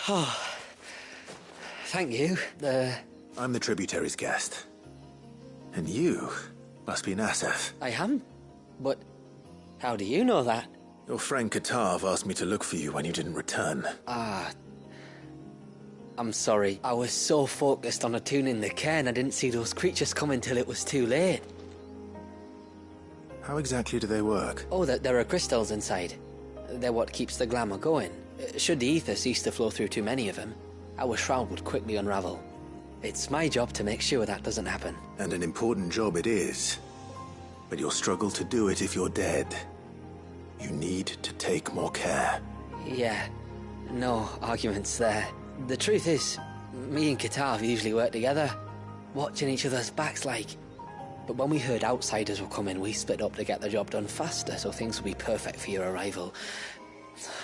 Oh, thank you. I'm the tributary's guest. And you must be Nassef. I am? But how do you know that? Your friend Katav asked me to look for you when you didn't return. I'm sorry. I was so focused on attuning the cairn I didn't see those creatures coming till it was too late. How exactly do they work? Oh, there are crystals inside. They're what keeps the glamour going. Should the ether cease to flow through too many of them, our shroud would quickly unravel. It's my job to make sure that doesn't happen. And an important job it is. But you'll struggle to do it if you're dead. You need to take more care. Yeah, no arguments there. The truth is, me and Katav usually work together, watching each other's backs like. But when we heard outsiders were coming, we split up to get the job done faster so things would be perfect for your arrival.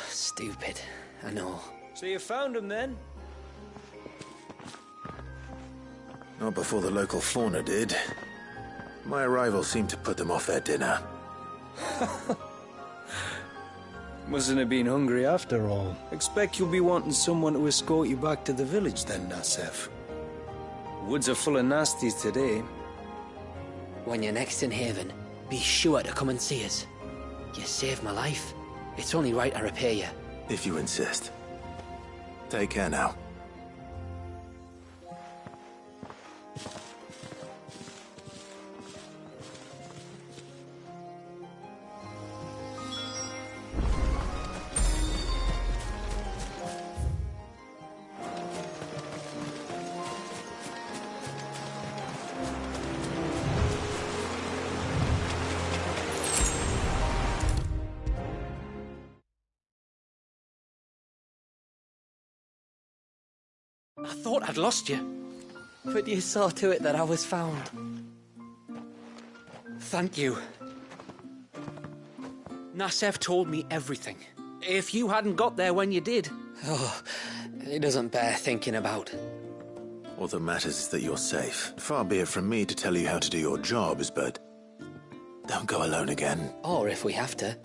Stupid, I know. So you found him then? Not before the local fauna did. My arrival seemed to put them off their dinner. Mustn't have been hungry after all. Expect you'll be wanting someone to escort you back to the village then, Nassef. Woods are full of nasties today. When you're next in Haven, be sure to come and see us. You saved my life. It's only right I repay you. If you insist. Take care now. I thought I'd lost you. But you saw to it that I was found. Thank you. Nassef told me everything. If you hadn't got there when you did... Oh, it doesn't bear thinking about. All that matters is that you're safe. Far be it from me to tell you how to do your jobs, but don't go alone again. Or if we have to,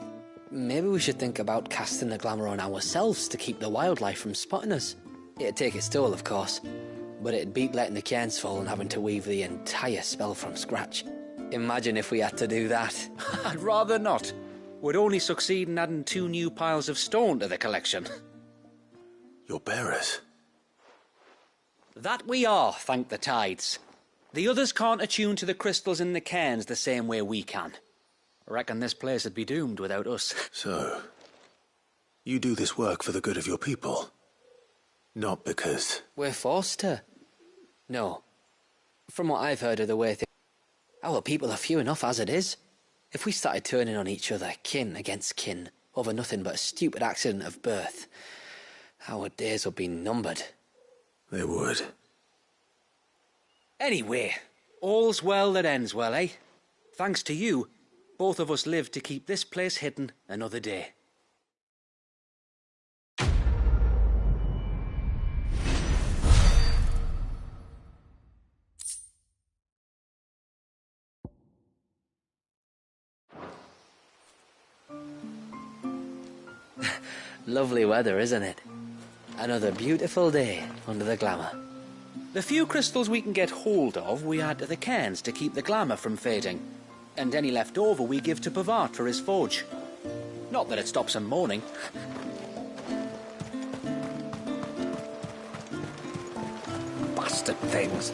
maybe we should think about casting the glamour on ourselves to keep the wildlife from spotting us. It'd take its toll, of course, but it'd beat letting the cairns fall and having to weave the entire spell from scratch. Imagine if we had to do that. I'd rather not. We'd only succeed in adding 2 new piles of stone to the collection. Your bearers? That we are, thank the tides. The others can't attune to the crystals in the cairns the same way we can. I reckon this place would be doomed without us. So, you do this work for the good of your people? Not because... We're forced to. No. From what I've heard of the way our people are few enough as it is. If we started turning on each other, kin against kin, over nothing but a stupid accident of birth, our days would be numbered. They would. Anyway, all's well that ends well, eh? Thanks to you, both of us lived to keep this place hidden another day. Lovely weather, isn't it? Another beautiful day under the glamour. The few crystals we can get hold of, we add to the cairns to keep the glamour from fading. And any left over we give to Pavat for his forge. Not that it stops him mourning. Bastard things.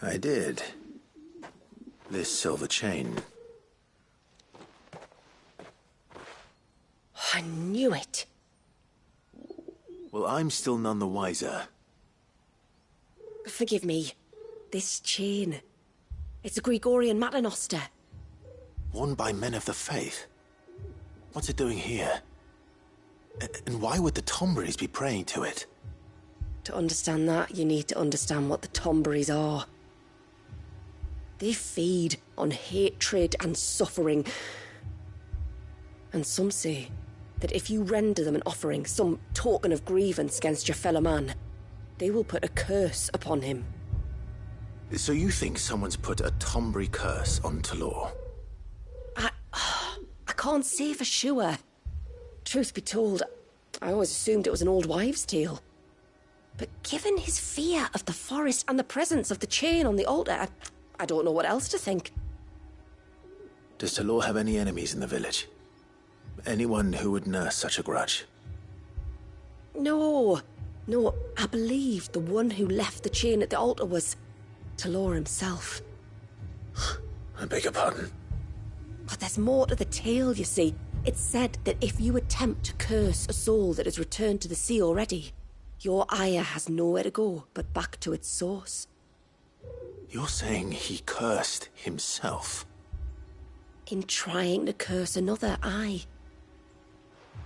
I did. This silver chain. I knew it. Well, I'm still none the wiser. Forgive me. This chain. It's a Gregorian Maternoster. Worn by men of the faith. What's it doing here? And why would the Tomberries be praying to it? To understand that, you need to understand what the Tomberries are. They feed on hatred and suffering. And some say that if you render them an offering, some token of grievance against your fellow man, they will put a curse upon him. So you think someone's put a Tombry curse on Talor? I can't say for sure. Truth be told, I always assumed it was an old wives' tale. But given his fear of the forest and the presence of the chain on the altar, I don't know what else to think. Does Talor have any enemies in the village? Anyone who would nurse such a grudge? No, I believe the one who left the chain at the altar was Talor himself. I beg your pardon? But there's more to the tale, you see. It's said that if you attempt to curse a soul that has returned to the sea already, your ire has nowhere to go but back to its source. You're saying he cursed himself? In trying to curse another, aye.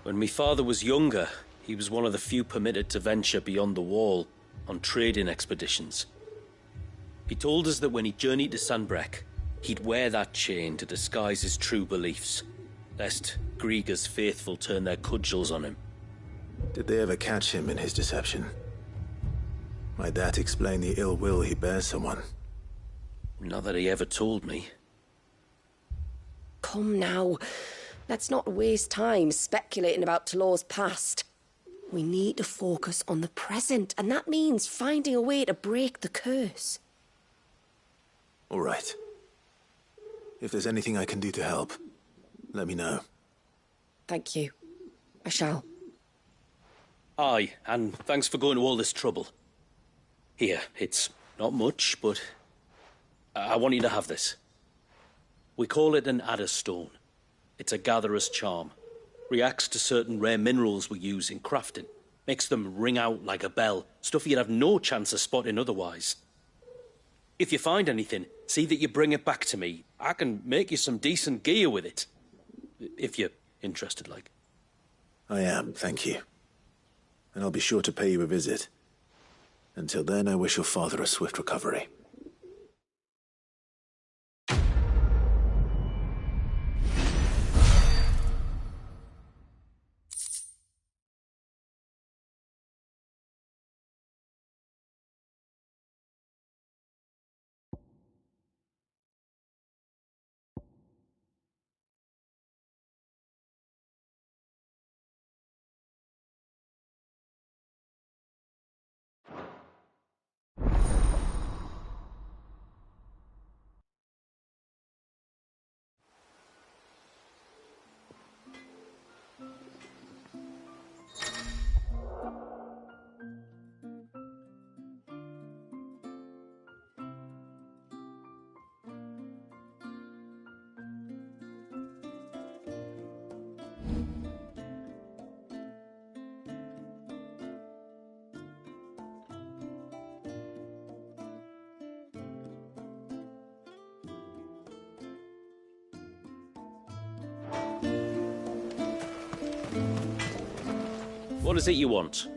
When my father was younger, he was one of the few permitted to venture beyond the wall on trading expeditions. He told us that when he journeyed to Sanbreque, he'd wear that chain to disguise his true beliefs, lest Griega's faithful turn their cudgels on him. Did they ever catch him in his deception? Might that explain the ill will he bears someone? Not that he ever told me. Come now, let's not waste time speculating about Talor's past. We need to focus on the present, and that means finding a way to break the curse. All right. If there's anything I can do to help, let me know. Thank you. I shall. Aye, and thanks for going to all this trouble. Here, it's not much, but I want you to have this. We call it an adder stone. It's a gatherer's charm. Reacts to certain rare minerals we use in crafting. Makes them ring out like a bell, stuff you'd have no chance of spotting otherwise. If you find anything, see that you bring it back to me. I can make you some decent gear with it. If you're interested, like. I am, thank you. And I'll be sure to pay you a visit. Until then, I wish your father a swift recovery. What is it you want?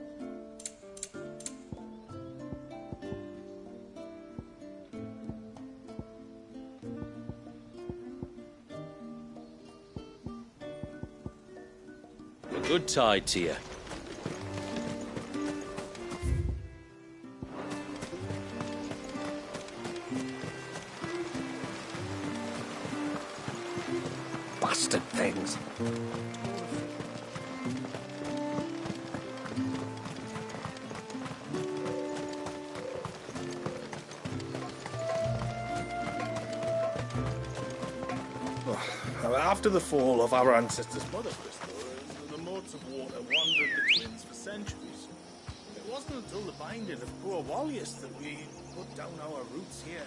A good tide to you. Bastard things. After the fall of our ancestors' mother crystal, the moats of water wandered the twins for centuries. It wasn't until the binding of poor Wallius that we put down our roots here.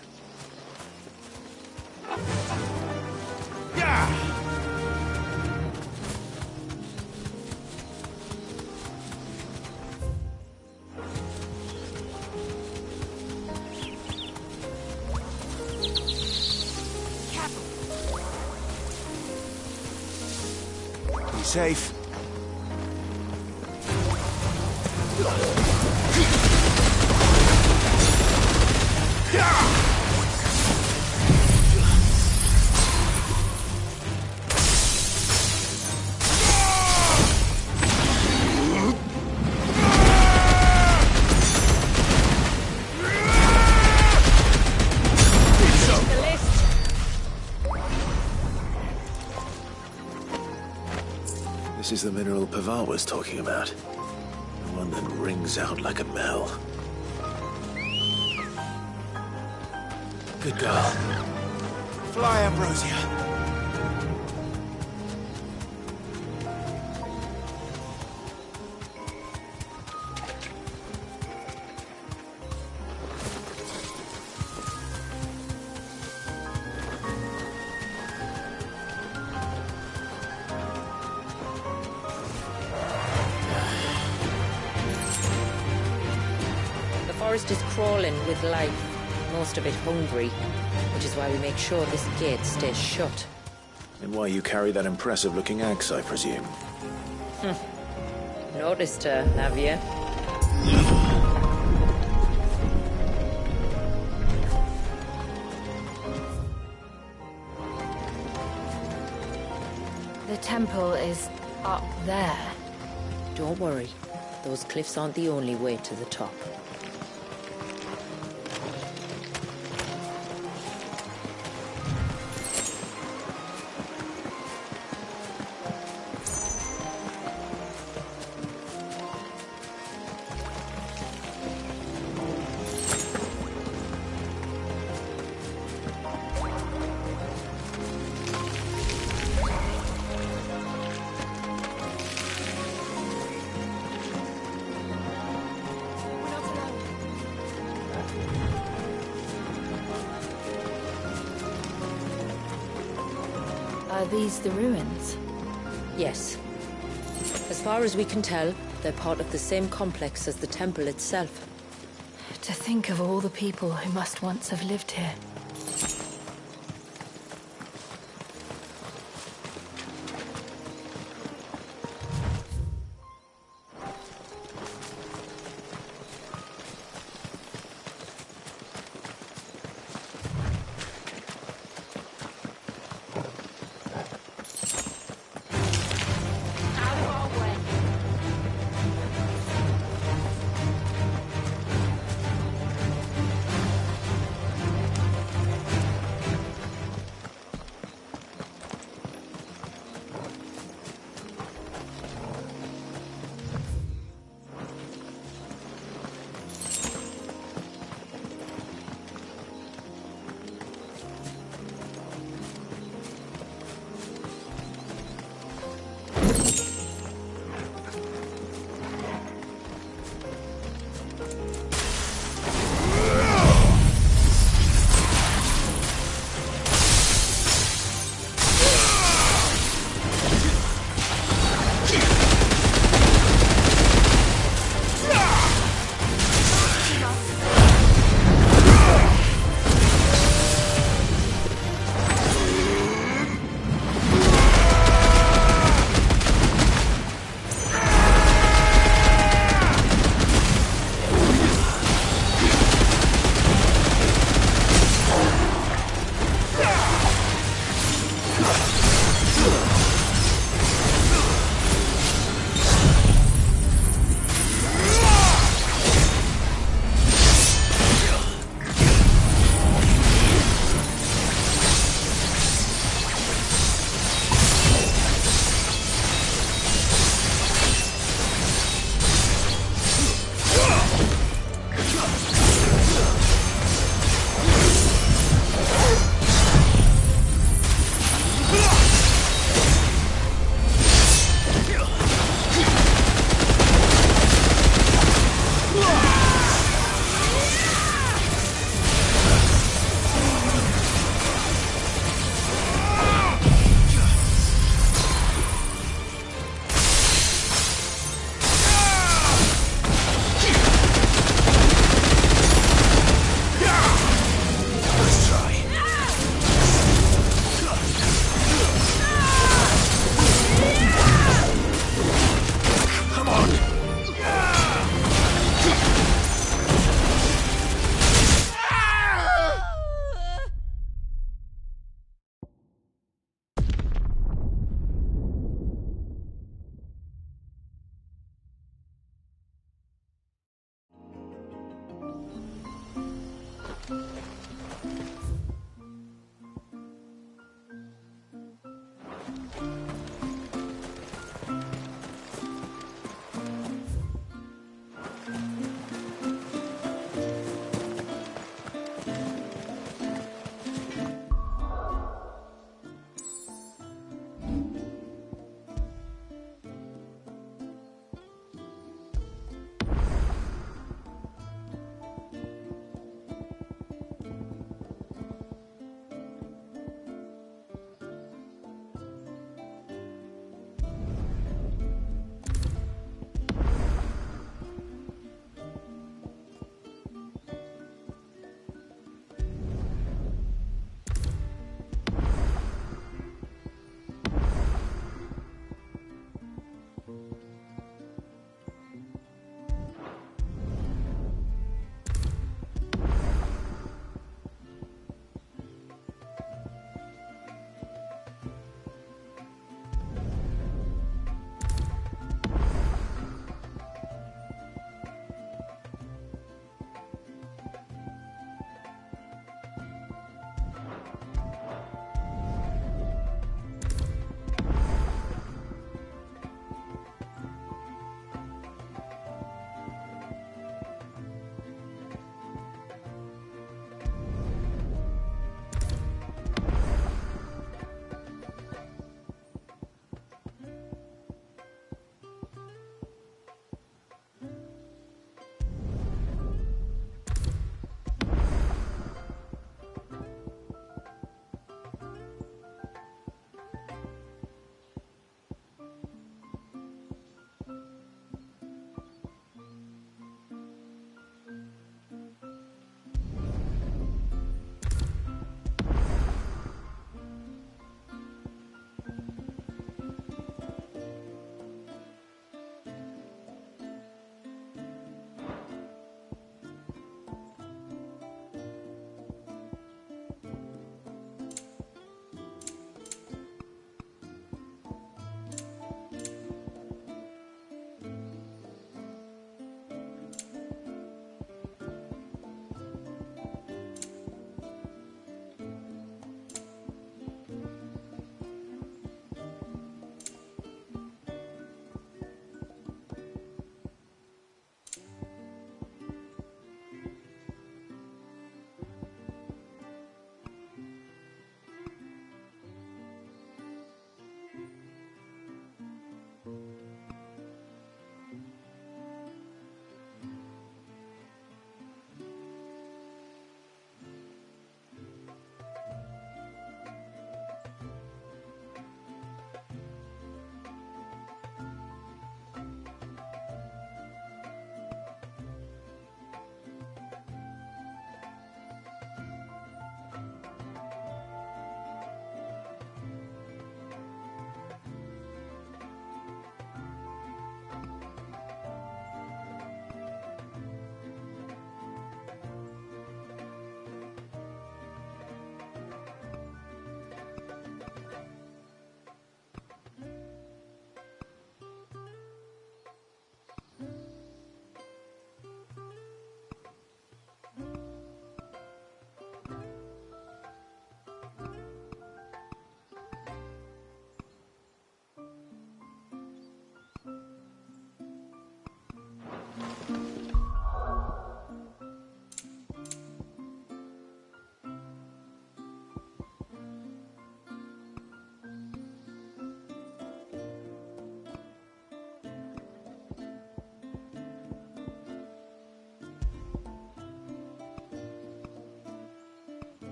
Be safe. This is the mineral Pavar was talking about. The one that rings out like a bell. Good girl. Fly, Ambrosia. The forest is crawling with life, most of it hungry, which is why we make sure this gate stays shut. And why you carry that impressive-looking axe, I presume. Noticed her, have you? The temple is up there. Don't worry. Those cliffs aren't the only way to the top. Are these the ruins? Yes. As far as we can tell, they're part of the same complex as the temple itself. To think of all the people who must once have lived here.